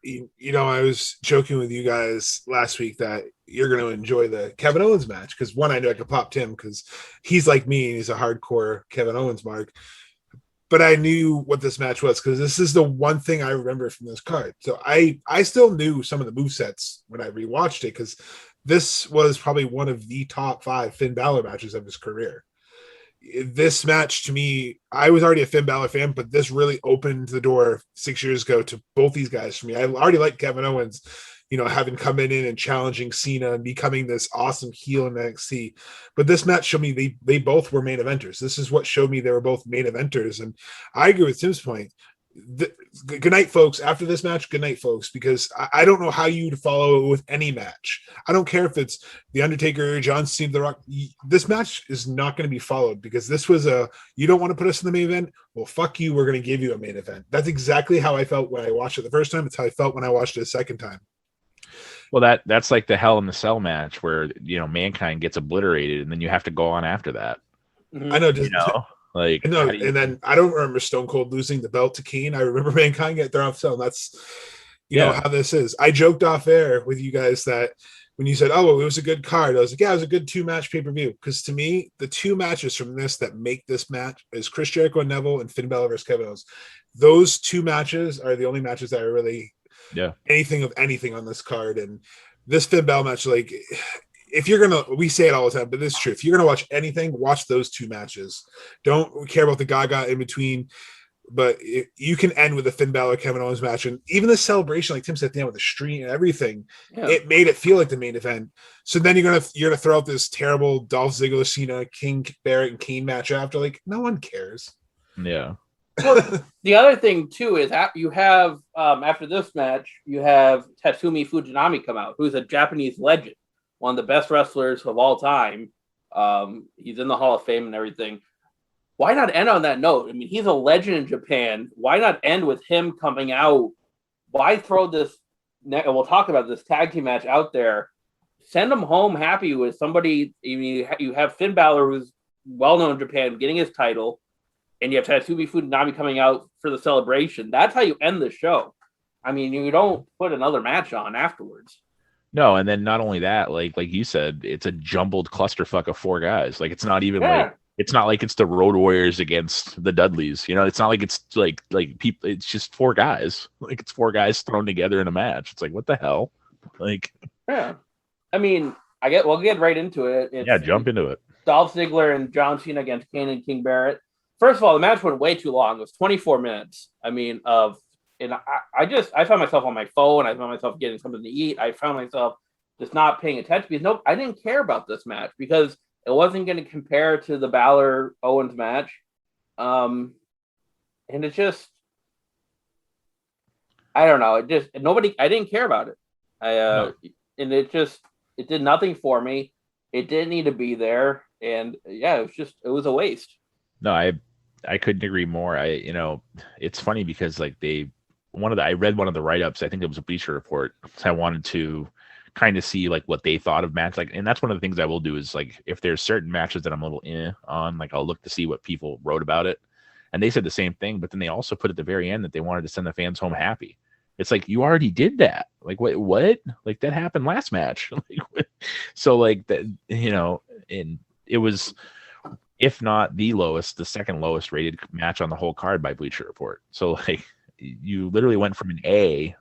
I was joking with you guys last week that you're going to enjoy the Kevin Owens match because one, I knew I could pop Tim because he's like me and he's a hardcore Kevin Owens mark. But I knew what this match was because this is the one thing I remember from this card. So I still knew some of the movesets when I rewatched it because this was probably one of the top 5 Finn Balor matches of his career. This match to me, I was already a Finn Balor fan, but this really opened the door 6 years ago to both these guys for me. I already liked Kevin Owens, having come in and challenging Cena and becoming this awesome heel in NXT. But this match showed me they both were main eventers. This is what showed me they were both main eventers. And I agree with Tim's point. Good night, folks. After this match, good night, folks, because I don't know how you'd follow it with any match. I don't care if it's The Undertaker, John Cena, The Rock. This match is not going to be followed because this was you don't want to put us in the main event? Well, fuck you. We're going to give you a main event. That's exactly how I felt when I watched it the first time. It's how I felt when I watched it a second time. Well, that's like the Hell in the Cell match where, Mankind gets obliterated and then you have to go on after that. I know. Like, no, and then I don't remember Stone Cold losing the belt to Kane. I remember Mankind getting thrown off cell. That's know how this is. I joked off air with you guys that when you said, "Oh, it was a good card," I was like, "Yeah, it was a good 2-match pay-per-view." Because to me, the 2 matches from this that make this match is Chris Jericho and Neville and Finn Balor versus Kevin Owens. Those 2 matches are the only matches that are really anything on this card. And this Finn Balor match, like, if you're we say it all the time, but it's true. If you're gonna watch anything, watch those 2 matches. Don't care about the Gaga in between. But you can end with a Finn Balor Kevin Owens match, and even the celebration, like Tim said at the end with the stream and everything, it made it feel like the main event. So then you're gonna throw out this terrible Dolph Ziggler, Cena, King Barrett, and Kane match after. Like, no one cares. Yeah. Well, the other thing too is you have after this match, you have Tatsumi Fujinami come out, who's a Japanese legend, one of the best wrestlers of all time. He's in the Hall of Fame and everything. Why not end on that note? I mean, he's a legend in Japan. Why not end with him coming out? Why throw this? We'll talk about this tag team match out there. Send him home happy with somebody. You have Finn Balor, who's well known in Japan, getting his title, and you have Tatsumi Fujinami coming out for the celebration. That's how you end the show. I mean, you don't put another match on afterwards. No, and then not only that, like you said, it's a jumbled clusterfuck of 4 guys. Like, it's not even like. It's not like it's the Road Warriors against the Dudleys. It's not like it's like people. It's just 4 guys. Like, it's 4 guys thrown together in a match. It's like, what the hell? Like, yeah. I mean, we'll get right into it. Jump into it. Dolph Ziggler and John Cena against Kane and King Barrett. First of all, the match went way too long. It was 24 minutes. I mean, I found myself on my phone. I found myself getting something to eat. I found myself just not paying attention because I didn't care about this match because it wasn't going to compare to the Balor Owens match. And it's just, I don't know. I didn't care about it. And it did nothing for me. It didn't need to be there. And it was a waste. No, I couldn't agree more. It's funny because like I read one of the write-ups. I think it was a Bleacher Report. I wanted to kind of see like what they thought of match, like, and that's one of the things I will do is like if there's certain matches that I'm a little on, like I'll look to see what people wrote about it, and they said the same thing. But then they also put at the very end that they wanted to send the fans home happy. It's like, you already did that. Like, what? Like, that happened last match. So like that, and it was, if not the lowest, the second lowest rated match on the whole card by Bleacher Report. So like you literally went from an A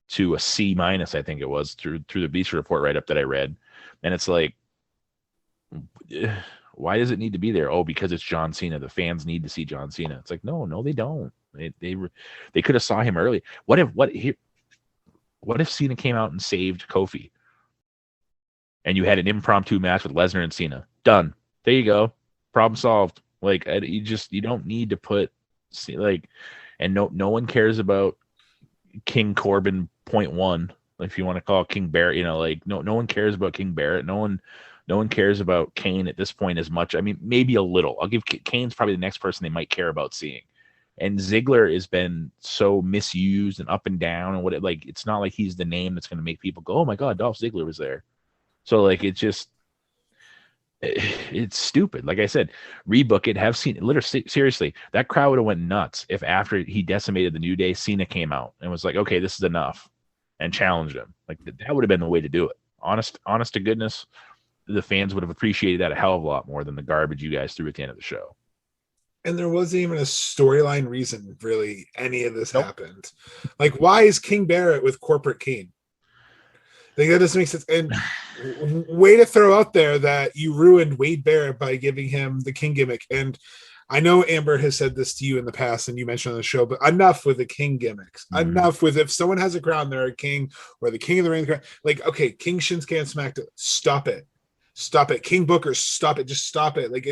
to a C-, I think it was, through the Bleacher Report write-up that I read. And it's like, why does it need to be there? Oh, because it's John Cena. The fans need to see John Cena. It's like, no, they don't. They could have saw him early. What if Cena came out and saved Kofi? And you had an impromptu match with Lesnar and Cena. Done. There you go. Problem solved. Like you don't need to put and no one cares about King Corbin .1, if you want to call it King Barrett. No one cares about King Barrett. No one cares about Kane at this point as much. I mean, maybe a little. I'll give Kane's probably the next person they might care about seeing. And Ziggler has been so misused and up and down, and it's not like he's the name that's going to make people go, "Oh my God, Dolph Ziggler was there." So it's stupid. Like I said, rebook it. Have Cena. Literally, seriously, that crowd would have went nuts if after he decimated the New Day, Cena came out and was like, "Okay, this is enough," and challenged him. Like that would have been the way to do it. Honest to goodness, the fans would have appreciated that a hell of a lot more than the garbage you guys threw at the end of the show. And there wasn't even a storyline reason, really, any of this happened. Like, why is King Barrett with Corporate Kane? Like, that doesn't make sense. And way to throw out there that you ruined Wade Barrett by giving him the King gimmick. And I know Amber has said this to you in the past, and you mentioned on the show, but enough with the King gimmicks. Mm-hmm. Enough with if someone has a crown, they're a king, or the King of the Ring. Like, okay, King Shinsuke and SmackDown, stop it. Stop it. King Booker, stop it. Just stop it. Like,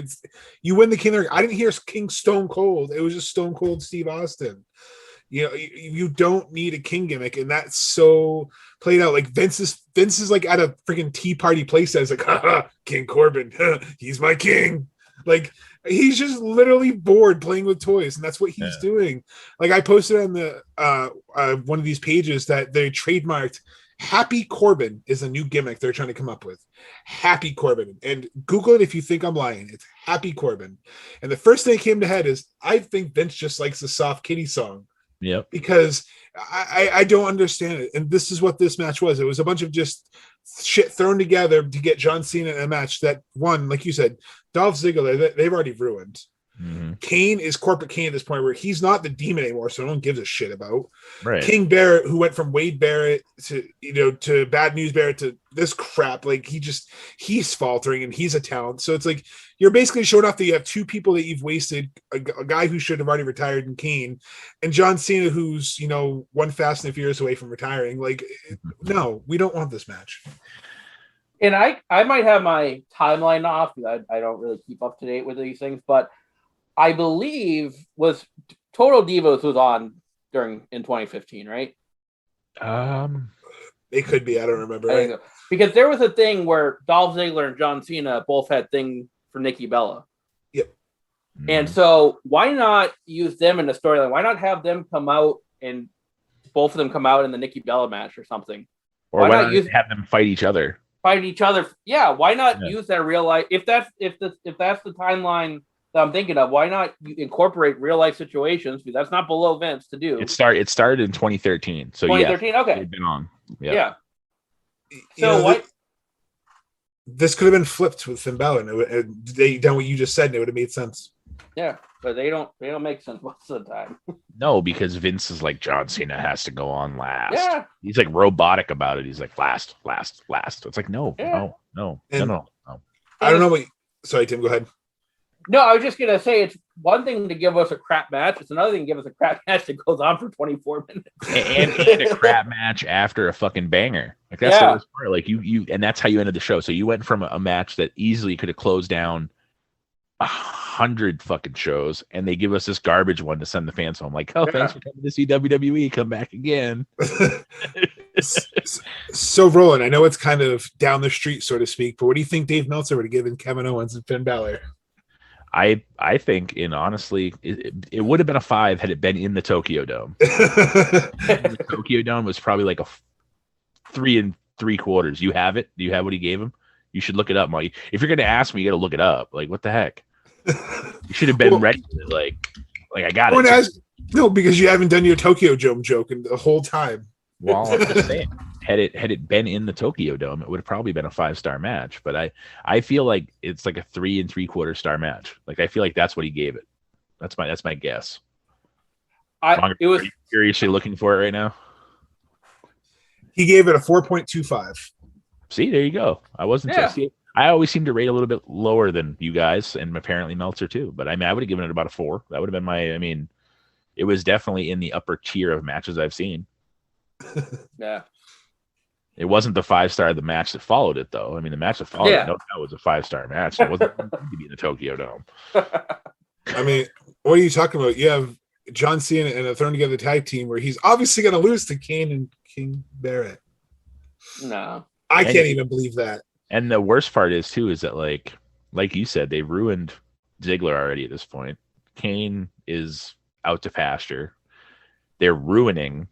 you win the King of the Ring. I didn't hear King Stone Cold. It was just Stone Cold Steve Austin. You don't need a King gimmick, and that's so played out. Like Vince is like at a freaking Tea Party place that's like, King Corbin, he's my king. Like, he's just literally bored playing with toys, and that's what he's doing. Like, I posted on the one of these pages that they trademarked Happy Corbin is a new gimmick they're trying to come up with. Happy Corbin. And Google it if you think I'm lying. It's Happy Corbin. And the first thing that came to head is I think Vince just likes the Soft Kitty song. Yep. Because I don't understand it. And this is what this match was. It was a bunch of just shit thrown together to get John Cena in a match that won, like you said, Dolph Ziggler, they've already ruined. Mm-hmm. Kane is Corporate Kane at this point where he's not the Demon anymore, so no one gives a shit about. Right. King Barrett, who went from Wade Barrett to Bad News Barrett to this crap, like he's faltering and he's a talent. So it's like you're basically showing off that you have two people that you've wasted, a guy who should have already retired in Kane, and John Cena, who's one Fast and Furious away from retiring. Like, no, we don't want this match. And I might have my timeline off. I don't really keep up to date with these things, but I believe was Total Divas was on in 2015, right? It could be. I don't remember. I think so. Because there was a thing where Dolph Ziggler and John Cena both had thing for Nikki Bella. Yep. And so why not use them in the storyline? Why not have them come out and both of them come out in the Nikki Bella match or something? Or why not have them fight each other? Yeah. Why not use that real life? If that's the timeline that I'm thinking of, why not incorporate real life situations? Because that's not below Vince to do. It started in 2013. So 2013, okay. It's been on. Yeah. So what? This could have been flipped with Finn Balor. They done what you just said, and it would have made sense. Yeah, but they don't make sense most of the time. No, because Vince is like, John Cena has to go on last. Yeah. He's like robotic about it. He's like last. It's like no. I don't know what. Sorry, Tim. Go ahead. No, I was just gonna say it's one thing to give us a crap match. It's another thing to give us a crap match that goes on for 24 minutes. and a crap match after a fucking banger. Like that's the worst part. Like you, and that's how you ended the show. So you went from a match that easily could have closed down 100 fucking shows, and they give us this garbage one to send the fans home. Like, thanks for coming to see WWE. Come back again. So, Roland, I know it's kind of down the street, so to speak, but what do you think Dave Meltzer would have given Kevin Owens and Finn Balor? I think, honestly, it would have been a 5 had it been in the Tokyo Dome. The Tokyo Dome was probably like a 3 3/4. You have it? Do you have what he gave him? You should look it up, Mike. If you're going to ask me, you got to look it up. Like, what the heck? You should have been ready. Like I got it. No, because you haven't done your Tokyo Dome joke in the whole time. Well, I'm just saying. Had it been in the Tokyo Dome, it would have probably been a 5-star match. But I feel like it's like a 3 3/4 star match. Like I feel like that's what he gave it. That's my guess. Are you seriously looking for it right now? He gave it a 4.25. See, there you go. I wasn't. See, I always seem to rate a little bit lower than you guys, and apparently Meltzer too. But I mean, I would have given it about a 4. That would have been my. I mean, it was definitely in the upper tier of matches I've seen. Yeah. It wasn't the 5-star of the match that followed it, though. I mean, the match that followed it, no doubt, was a 5-star match. It wasn't meant to be in the Tokyo Dome. I mean, what are you talking about? You have John Cena and a thrown together tag team where he's obviously going to lose to Kane and King Barrett. No. I can't even believe that. And the worst part is too, is that like you said, they ruined Ziggler already at this point. Kane is out to pasture. They're ruining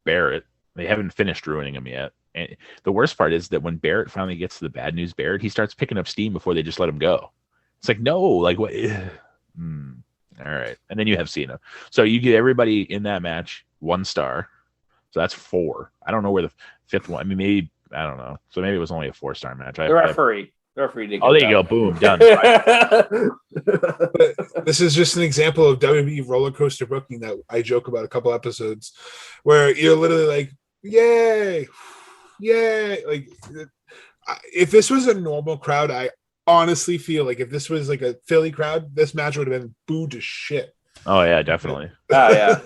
Barrett. They haven't finished ruining him yet. And the worst part is that when Barrett finally gets to the bad news Barrett, he starts picking up steam before they just let him go. It's like, no, like what? All right. And then you have Cena. So you get everybody in that match 1 star. So that's 4. I don't know where the 5th one. I mean, maybe, I don't know. So maybe it was only a 4-star match. The referee did. Oh, there you go. Boom. Done. But this is just an example of WWE roller coaster booking that I joke about a couple episodes where you're literally like, yay. Like, if this was a normal crowd, I honestly feel like if this was like a Philly crowd, this match would have been booed to shit. Oh, yeah, definitely. Oh, yeah.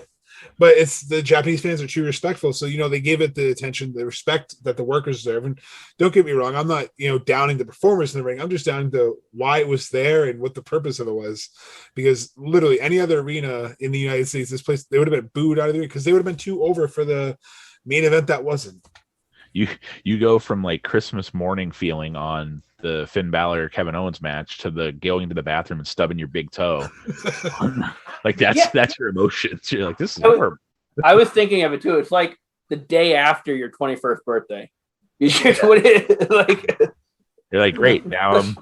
But it's the Japanese fans are too respectful. So, they gave it the attention, the respect that the workers deserve. And don't get me wrong, I'm not, downing the performers in the ring. I'm just downing the why it was there and what the purpose of it was. Because literally any other arena in the United States, this place, they would have been booed out of the ring because they would have been too over for the main event that wasn't. You go from like Christmas morning feeling on the Finn Balor Kevin Owens match to the going to the bathroom and stubbing your big toe. Like that's your emotions. You're like, this is horrible. I was thinking of it too. It's like the day after your 21st birthday. You should like you're like, great. Now I'm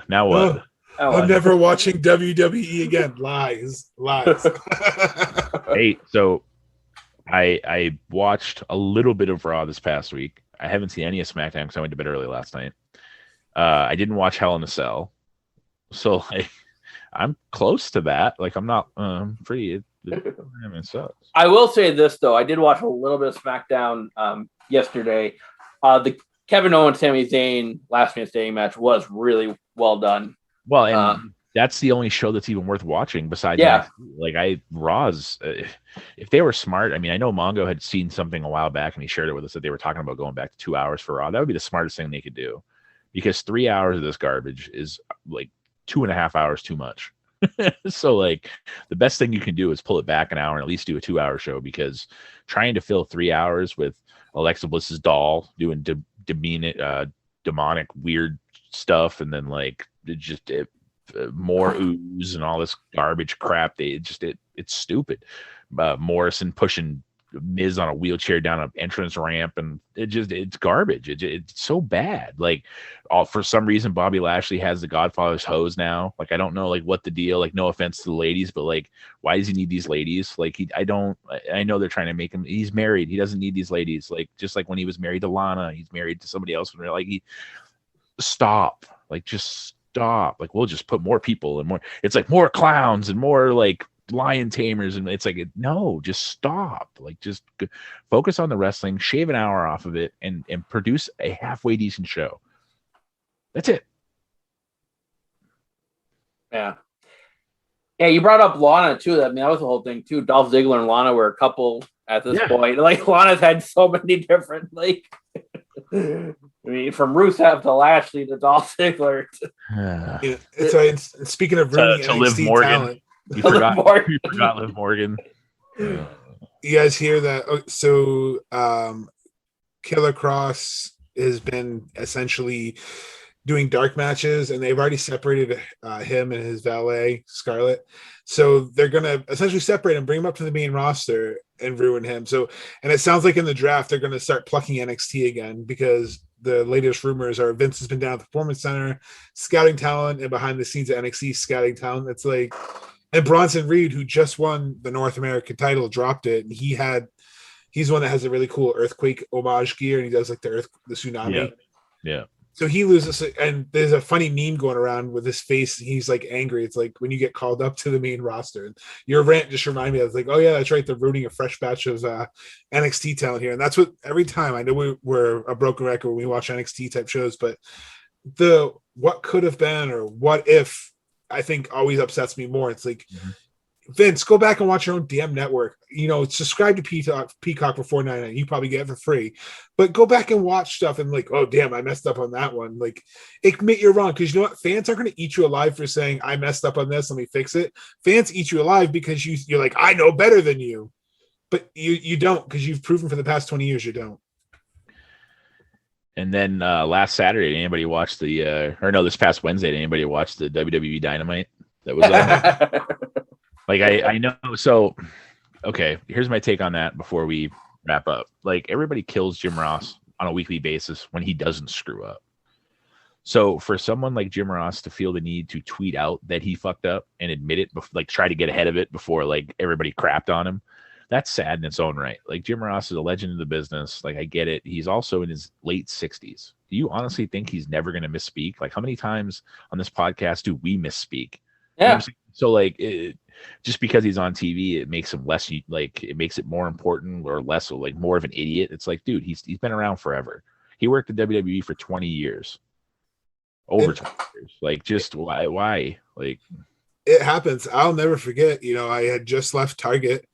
now what? I'm never watching WWE again. Lies. Hey, so I watched a little bit of Raw this past week. I haven't seen any of SmackDown because I went to bed early last night. I didn't watch Hell in a Cell, so like I'm close to that. Like I'm not pretty. It sucks. I will say this though, I did watch a little bit of SmackDown yesterday. The Kevin Owens Sami Zayn last man standing match was really well done. Well, and that's the only show that's even worth watching besides Raw's. If they were smart, I mean, I know Mongo had seen something a while back and he shared it with us that they were talking about going back to 2 hours for Raw. That would be the smartest thing they could do, because 3 hours of this garbage is like 2.5 hours too much. So like the best thing you can do is pull it back an hour and at least do a 2 hour show, because trying to fill 3 hours with Alexa Bliss's doll doing demonic weird stuff and then like more ooze and all this garbage crap. It's stupid. Morrison pushing Miz on a wheelchair down an entrance ramp, and it's garbage. It's so bad. Like, for some reason, Bobby Lashley has the Godfather's hose now. Like, I don't know like what the deal. Like, no offense to the ladies, but like, why does he need these ladies? Like, I know they're trying to make him. He's married. He doesn't need these ladies. Like, just like when he was married to Lana, he's married to somebody else. Like, stop. Like, just stop. Like, we'll just put more people and more. It's like more clowns and more like lion tamers, and it's like, no, just stop. Like, just focus on the wrestling, shave an hour off of it, and produce a halfway decent show. That's it. Yeah, you brought up Lana too. I mean, that was the whole thing too. Dolph Ziggler and Lana were a couple at this point. Like, Lana's had so many different, like, I mean, from Rusev to Lashley to Dolph Ziggler. Speaking of ruining to Liv NXT Morgan. talent, You forgot Liv Morgan. You guys hear that? So Killer Cross has been essentially doing dark matches, and they've already separated him and his valet, Scarlett. So they're going to essentially separate him, bring him up to the main roster, and ruin him. So, and it sounds like in the draft, they're going to start plucking NXT again, because the latest rumors are Vince has been down at the Performance Center, scouting talent, and behind the scenes at NXT scouting talent. It's like, and Bronson Reed, who just won the North American title, dropped it. And he's one that has a really cool earthquake homage gear, and he does like the tsunami. Yeah. So he loses, and there's a funny meme going around with his face. He's like angry. It's like when you get called up to the main roster. And your rant just reminded me. I was like, oh yeah, that's right. They're ruining a fresh batch of NXT talent here, and that's what every time. I know we're a broken record when we watch NXT type shows, but the what could have been or what if, I think always upsets me more. It's like Vince, go back and watch your own damn network. Subscribe to Peacock for $4.99. You probably get it for free. But go back and watch stuff and like, oh damn, I messed up on that one. Like, you're wrong, because you know what? Fans aren't going to eat you alive for saying I messed up on this. Let me fix it. Fans eat you alive because you're like, I know better than you, but you don't, because you've proven for the past 20 years you don't. And then last Saturday, did anybody watch this past Wednesday, did anybody watch the WWE Dynamite that was on? Like, I know. So, okay, here's my take on that before we wrap up. Like, everybody kills Jim Ross on a weekly basis when he doesn't screw up. So for someone like Jim Ross to feel the need to tweet out that he fucked up and admit it, like try to get ahead of it before like everybody crapped on him, that's sad in its own right. Like, Jim Ross is a legend in the business. Like, I get it. He's also in his late 60s. Do you honestly think he's never going to misspeak? Like, how many times on this podcast do we misspeak? Yeah. So like, just because he's on TV, it makes him less, like, it makes it more important or less, like, more of an idiot. It's like, dude, he's been around forever. He worked at WWE for 20 years. Over 20 years. Like, just why? Like, it happens. I'll never forget, I had just left Target,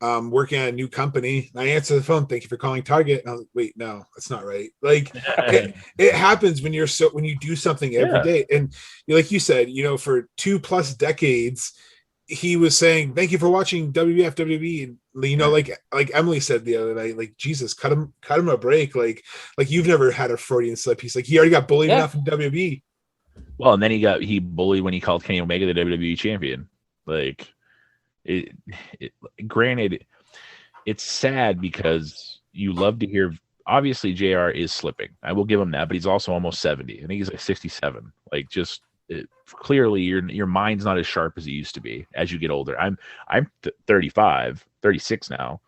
working at a new company. I answered the phone. Thank you for calling Target. And I was like, wait, no, that's not right. Like, it happens when you do something every day. And like you said, for 2+ decades, he was saying, thank you for watching WWF WWE. And like Emily said the other night, like, Jesus, cut him a break. Like you've never had a Freudian slip. He's like, he already got bullied enough in WWE. Well, and then he bullied when he called Kenny Omega the WWE champion. Like, granted, it's sad because you love to hear. Obviously, JR is slipping. I will give him that, but he's also almost 70. I think he's like 67. Like, just clearly, your mind's not as sharp as it used to be as you get older. I'm 35, 36 now,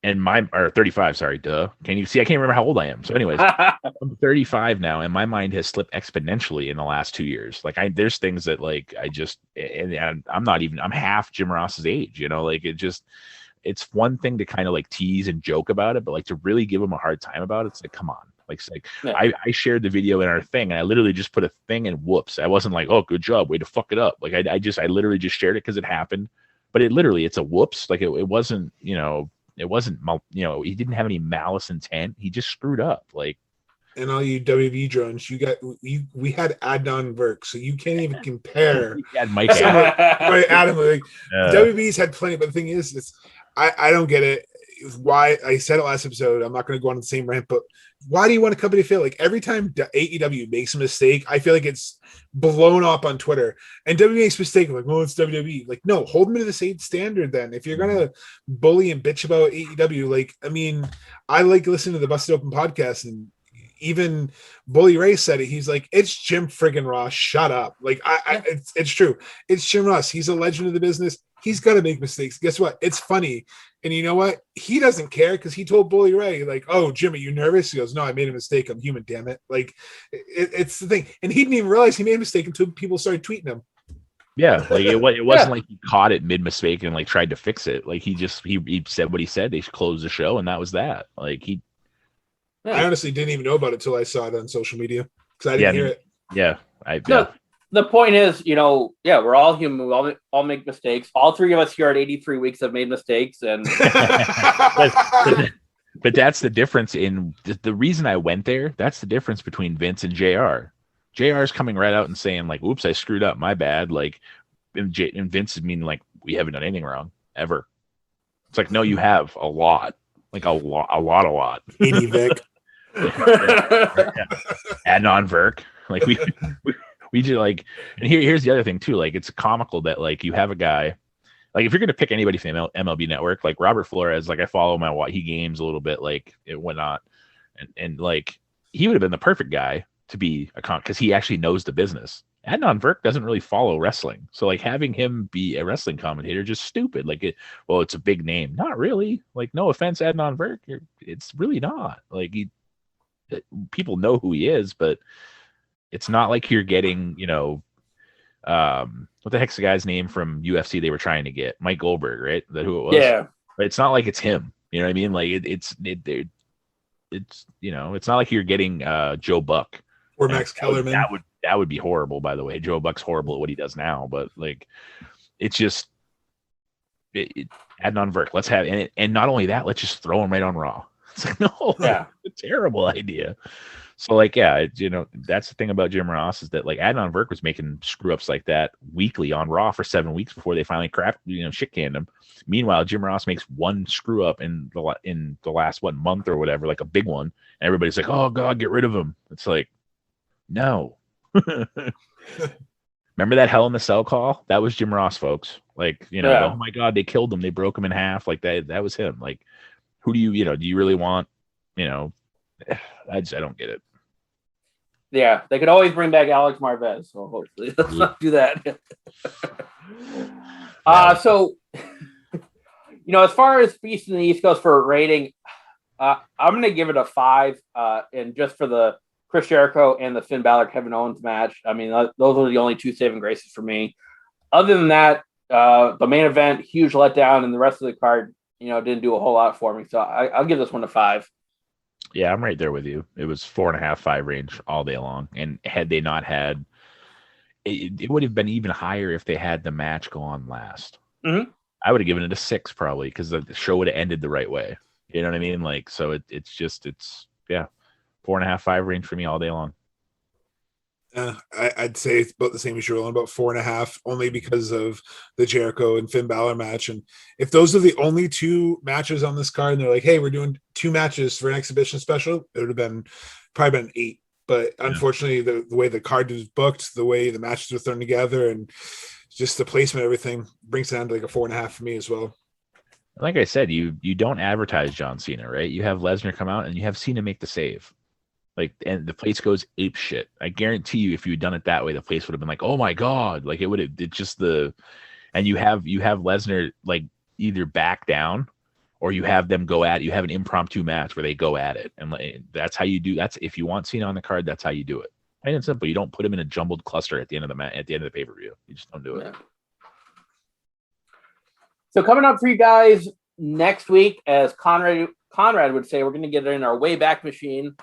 and or 35. Sorry, duh. Can you see? I can't remember how old I am. So, anyways, I'm 35 now, and my mind has slipped exponentially in the last 2 years. Like, there's things that like and I'm half Jim Ross's age. Like, it's one thing to kind of like tease and joke about it, but like to really give him a hard time about it, it's like, come on. Like, I shared the video in our thing, and I literally just put a thing and whoops. I wasn't like, oh, good job, way to fuck it up. Like, I literally just shared it because it happened, but it's a whoops. Like, it wasn't, it wasn't, he didn't have any malice intent. He just screwed up. Like, and all you WV drones, we had Adnan Verk, so you can't even compare. We had Mike Adam. Like, WV's had plenty, but the thing is, I don't get it. Why? I said it last episode. I'm not going to go on the same rant, but why do you want a company to fail? Like, every time AEW makes a mistake, I feel like it's blown up on Twitter. And WWE makes a mistake, like, oh, it's WWE. Like, no, hold them to the same standard then. If you're going to bully and bitch about AEW, like, I mean, I like listening to the Busted Open podcast, and even Bully Ray said it. He's like, it's Jim friggin' Ross. Shut up. Like, it's true. It's Jim Ross. He's a legend of the business. He's got to make mistakes. Guess what? It's funny. And you know what? He doesn't care, because he told Bully Ray, like, oh, Jim, are you nervous? He goes, no, I made a mistake. I'm human, damn it. Like, it's the thing. And he didn't even realize he made a mistake until people started tweeting him. Yeah, like it wasn't like he caught it mid-mistake and like tried to fix it. Like, he said what he said. They closed the show, and that was that. Like, I honestly didn't even know about it until I saw it on social media, because I didn't hear it. Yeah, The point is, we're all human. We all make mistakes. All three of us here at 83 weeks have made mistakes, and but that's the difference in the reason I went there. That's the difference between Vince and JR. JR is coming right out and saying like, "Oops, I screwed up. My bad." Like, and Vince is meaning like, "We haven't done anything wrong ever." It's like, no, you have a lot, like a lot. 80 Vic. Adnan Verk, like we do, like, and here's the other thing too. Like, it's comical that like you have a guy, like, if you're gonna pick anybody from MLB Network, like Robert Flores, like I follow he games a little bit, like it whatnot, and like he would have been the perfect guy to be because he actually knows the business. Adnan Verk doesn't really follow wrestling, so like having him be a wrestling commentator just stupid. Like, it's a big name, not really. Like, no offense, Adnan Verk, it's really not. Like, people know who he is, but it's not like you're getting, what the heck's the guy's name from UFC they were trying to get? Mike Goldberg, right? That who it was? Yeah. But it's not like it's him. You know what I mean? Like, it's it's not like you're getting Joe Buck or Max Kellerman. That would be horrible, by the way. Joe Buck's horrible at what he does now, but like it's just adding on Verk. Let's have and not only that, let's just throw him right on Raw. It's like, no, Yeah. it's a terrible idea. So like, yeah, that's the thing about Jim Ross is that like Adnan Verk was making screw ups like that weekly on Raw for 7 weeks before they finally shit canned him. Meanwhile, Jim Ross makes one screw up in the last month or whatever, like a big one, and everybody's like, oh God, get rid of him. It's like, no. Remember that Hell in the Cell call? That was Jim Ross, folks. Like, oh my God, they killed him. They broke him in half. Like that was him. Like, who do you really want, I don't get it. Yeah, they could always bring back Alex Marvez, so hopefully let's not do that. So, as far as Beast in the East goes for a rating, I'm going to give it a 5, and just for the Chris Jericho and the Finn Balor Kevin Owens match. I mean, those are the only 2 saving graces for me. Other than that, the main event, huge letdown, and the rest of the card, didn't do a whole lot for me. So I'll give this one a 5. Yeah, I'm right there with you. It was 4.5, 5 range all day long. And had they not had, it would have been even higher if they had the match go on last. Mm-hmm. I would have given it a 6 probably because the show would have ended the right way. You know what I mean? Like, so it's 4.5, 5 range for me all day long. I'd say it's about the same as you're on, about 4.5, only because of the Jericho and Finn Balor match. And if those are the only 2 matches on this card, and they're like, hey, we're doing 2 matches for an exhibition special, it would have probably been 8. But unfortunately, the way the card was booked, the way the matches were thrown together, and just the placement, everything brings it down to like a 4.5 for me as well. Like I said, you don't advertise John Cena, right? You have Lesnar come out and you have Cena make the save. Like, and the place goes ape shit. I guarantee you, if you had done it that way, the place would have been like, "Oh my God!" Like it would have. It's just and you have Lesnar like either back down, or you have them go at it. You have an impromptu match where they go at it, and that's how you do. That's if you want Cena on the card, that's how you do it. Plain and simple. You don't put him in a jumbled cluster at the end of the pay-per-view. You just don't do it. Yeah. So coming up for you guys next week, as Conrad would say, we're going to get in our way back machine.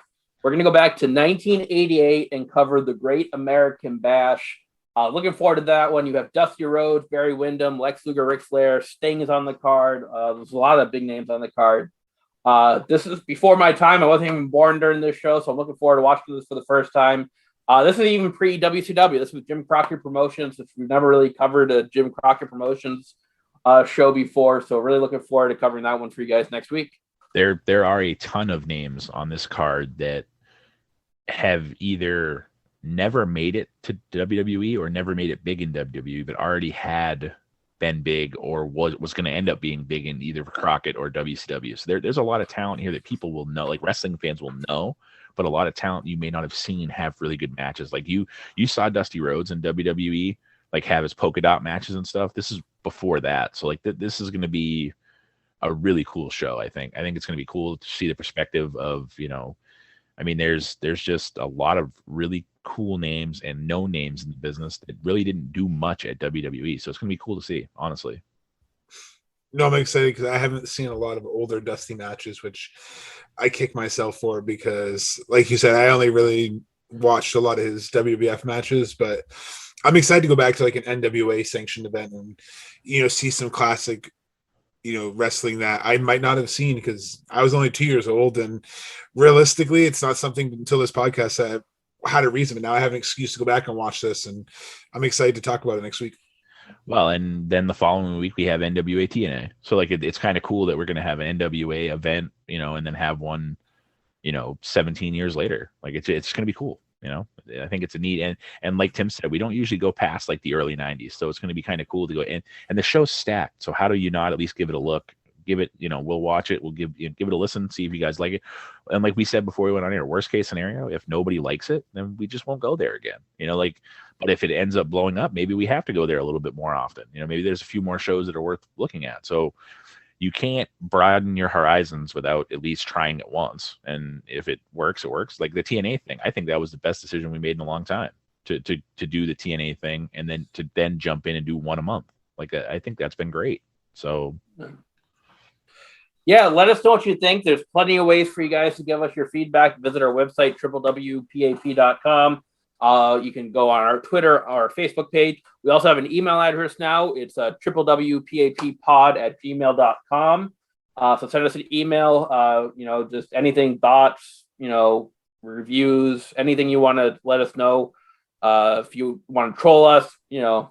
We're going to go back to 1988 and cover the Great American Bash. Looking forward to that one. You have Dusty Rhodes, Barry Windham, Lex Luger, Ric Flair, Sting is on the card. There's a lot of big names on the card. This is before my time. I wasn't even born during this show, so I'm looking forward to watching this for the first time. This is even pre-WCW. This was Jim Crockett Promotions, which we've never really covered a Jim Crockett Promotions show before, so really looking forward to covering that one for you guys next week. There are a ton of names on this card that have either never made it to WWE or never made it big in WWE, but already had been big or was going to end up being big in either Crockett or WCW. So there's a lot of talent here that people will know, like wrestling fans will know, but a lot of talent you may not have seen have really good matches. Like you saw Dusty Rhodes in WWE, like have his polka dot matches and stuff. This is before that. So like this is going to be a really cool show. I think it's going to be cool to see the perspective of, I mean, there's just a lot of really cool names and no names in the business that really didn't do much at WWE. So it's going to be cool to see, honestly. No, I'm excited because I haven't seen a lot of older Dusty matches, which I kick myself for because, like you said, I only really watched a lot of his WWF matches, but I'm excited to go back to like an NWA sanctioned event and, see some classic wrestling that I might not have seen because I was only 2 years old, and realistically, it's not something until this podcast that I had a reason, but now I have an excuse to go back and watch this, and I'm excited to talk about it next week. Well, and then the following week we have NWA TNA, so like it's kind of cool that we're going to have an NWA event, and then have one, 17 years later. Like it's going to be cool. I think it's a neat and like Tim said, we don't usually go past like the early 90s, so it's going to be kind of cool to go in. And the show's stacked, so how do you not at least give it a look? Give it, we'll watch it. We'll give it a listen, see if you guys like it. And like we said before we went on here, worst case scenario, if nobody likes it, then we just won't go there again. But if it ends up blowing up, maybe we have to go there a little bit more often. Maybe there's a few more shows that are worth looking at. So you can't broaden your horizons without at least trying it once. And if it works, it works. Like the TNA thing, I think that was the best decision we made in a long time to do the TNA thing and then to jump in and do one a month. Like I think that's been great. So yeah, let us know what you think. There's plenty of ways for you guys to give us your feedback. Visit our website, www.pap.com. You can go on our Twitter or Facebook page. We also have an email address now. It's www.pappod@gmail.com. So send us an email, just anything, thoughts, reviews, anything you want to let us know. If you want to troll us, you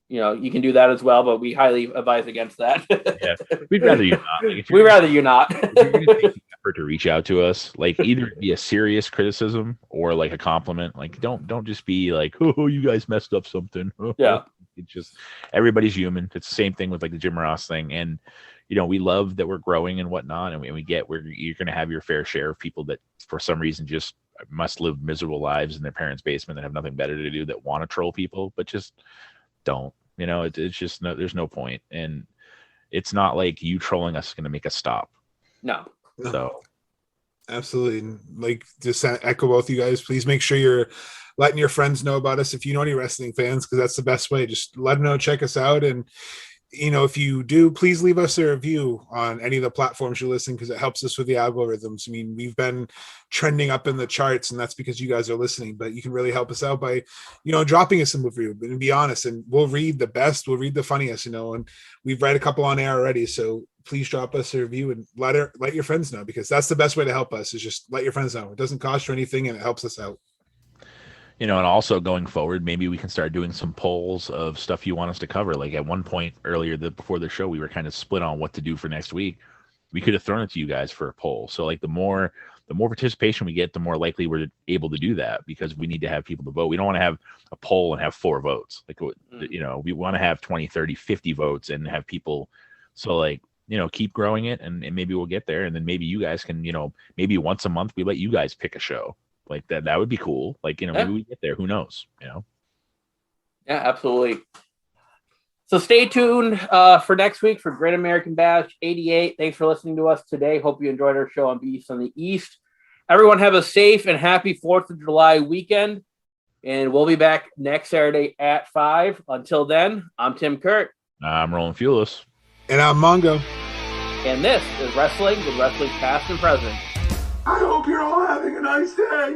can do that as well, but we highly advise against that. Yeah, we'd rather you not. We'd rather you not. If you're going to take the effort to reach out to us, like either it be a serious criticism or like a compliment. Like don't just be like, oh, you guys messed up something. Yeah. It's just everybody's human. It's the same thing with like the Jim Ross thing. And we love that we're growing and whatnot, and we get where you're going to have your fair share of people that for some reason just must live miserable lives in their parents' basement and have nothing better to do, that want to troll people, but just don't. It's just there's no point, and it's not like you trolling us is going to make us stop. No. So absolutely, like just echo both you guys. Please make sure you're letting your friends know about us if you know any wrestling fans, because that's the best way. Just let them know, check us out, and if you do, please leave us a review on any of the platforms you're listening, because it helps us with the algorithms. I mean, we've been trending up in the charts, and that's because you guys are listening, but you can really help us out by, dropping us a review, and be honest, and we'll read the best, we'll read the funniest, and we've read a couple on air already. So please drop us a review and let your friends know, because that's the best way to help us, is just let your friends know. It doesn't cost you anything, and it helps us out. and also going forward, maybe we can start doing some polls of stuff you want us to cover. Like at one point earlier, before the show, we were kind of split on what to do for next week. We could have thrown it to you guys for a poll. So like the more participation we get, the more likely we're able to do that, because we need to have people to vote. We don't want to have a poll and have 4 votes. Like, we want to have 20, 30, 50 votes and have people. So like, keep growing it, and maybe we'll get there. And then maybe you guys can, maybe once a month we let you guys pick a show. Like that would be cool. Like, maybe we get there. Who knows? Yeah, absolutely. So stay tuned for next week for Great American Bash 88. Thanks for listening to us today. Hope you enjoyed our show on Beast on the East. Everyone have a safe and happy 4th of July weekend. And we'll be back next Saturday at 5. Until then, I'm Tim Kurt. I'm Roland Fulis. And I'm Mongo. And this is Wrestling with Wrestling Past and Present. I hope you're all having a nice day.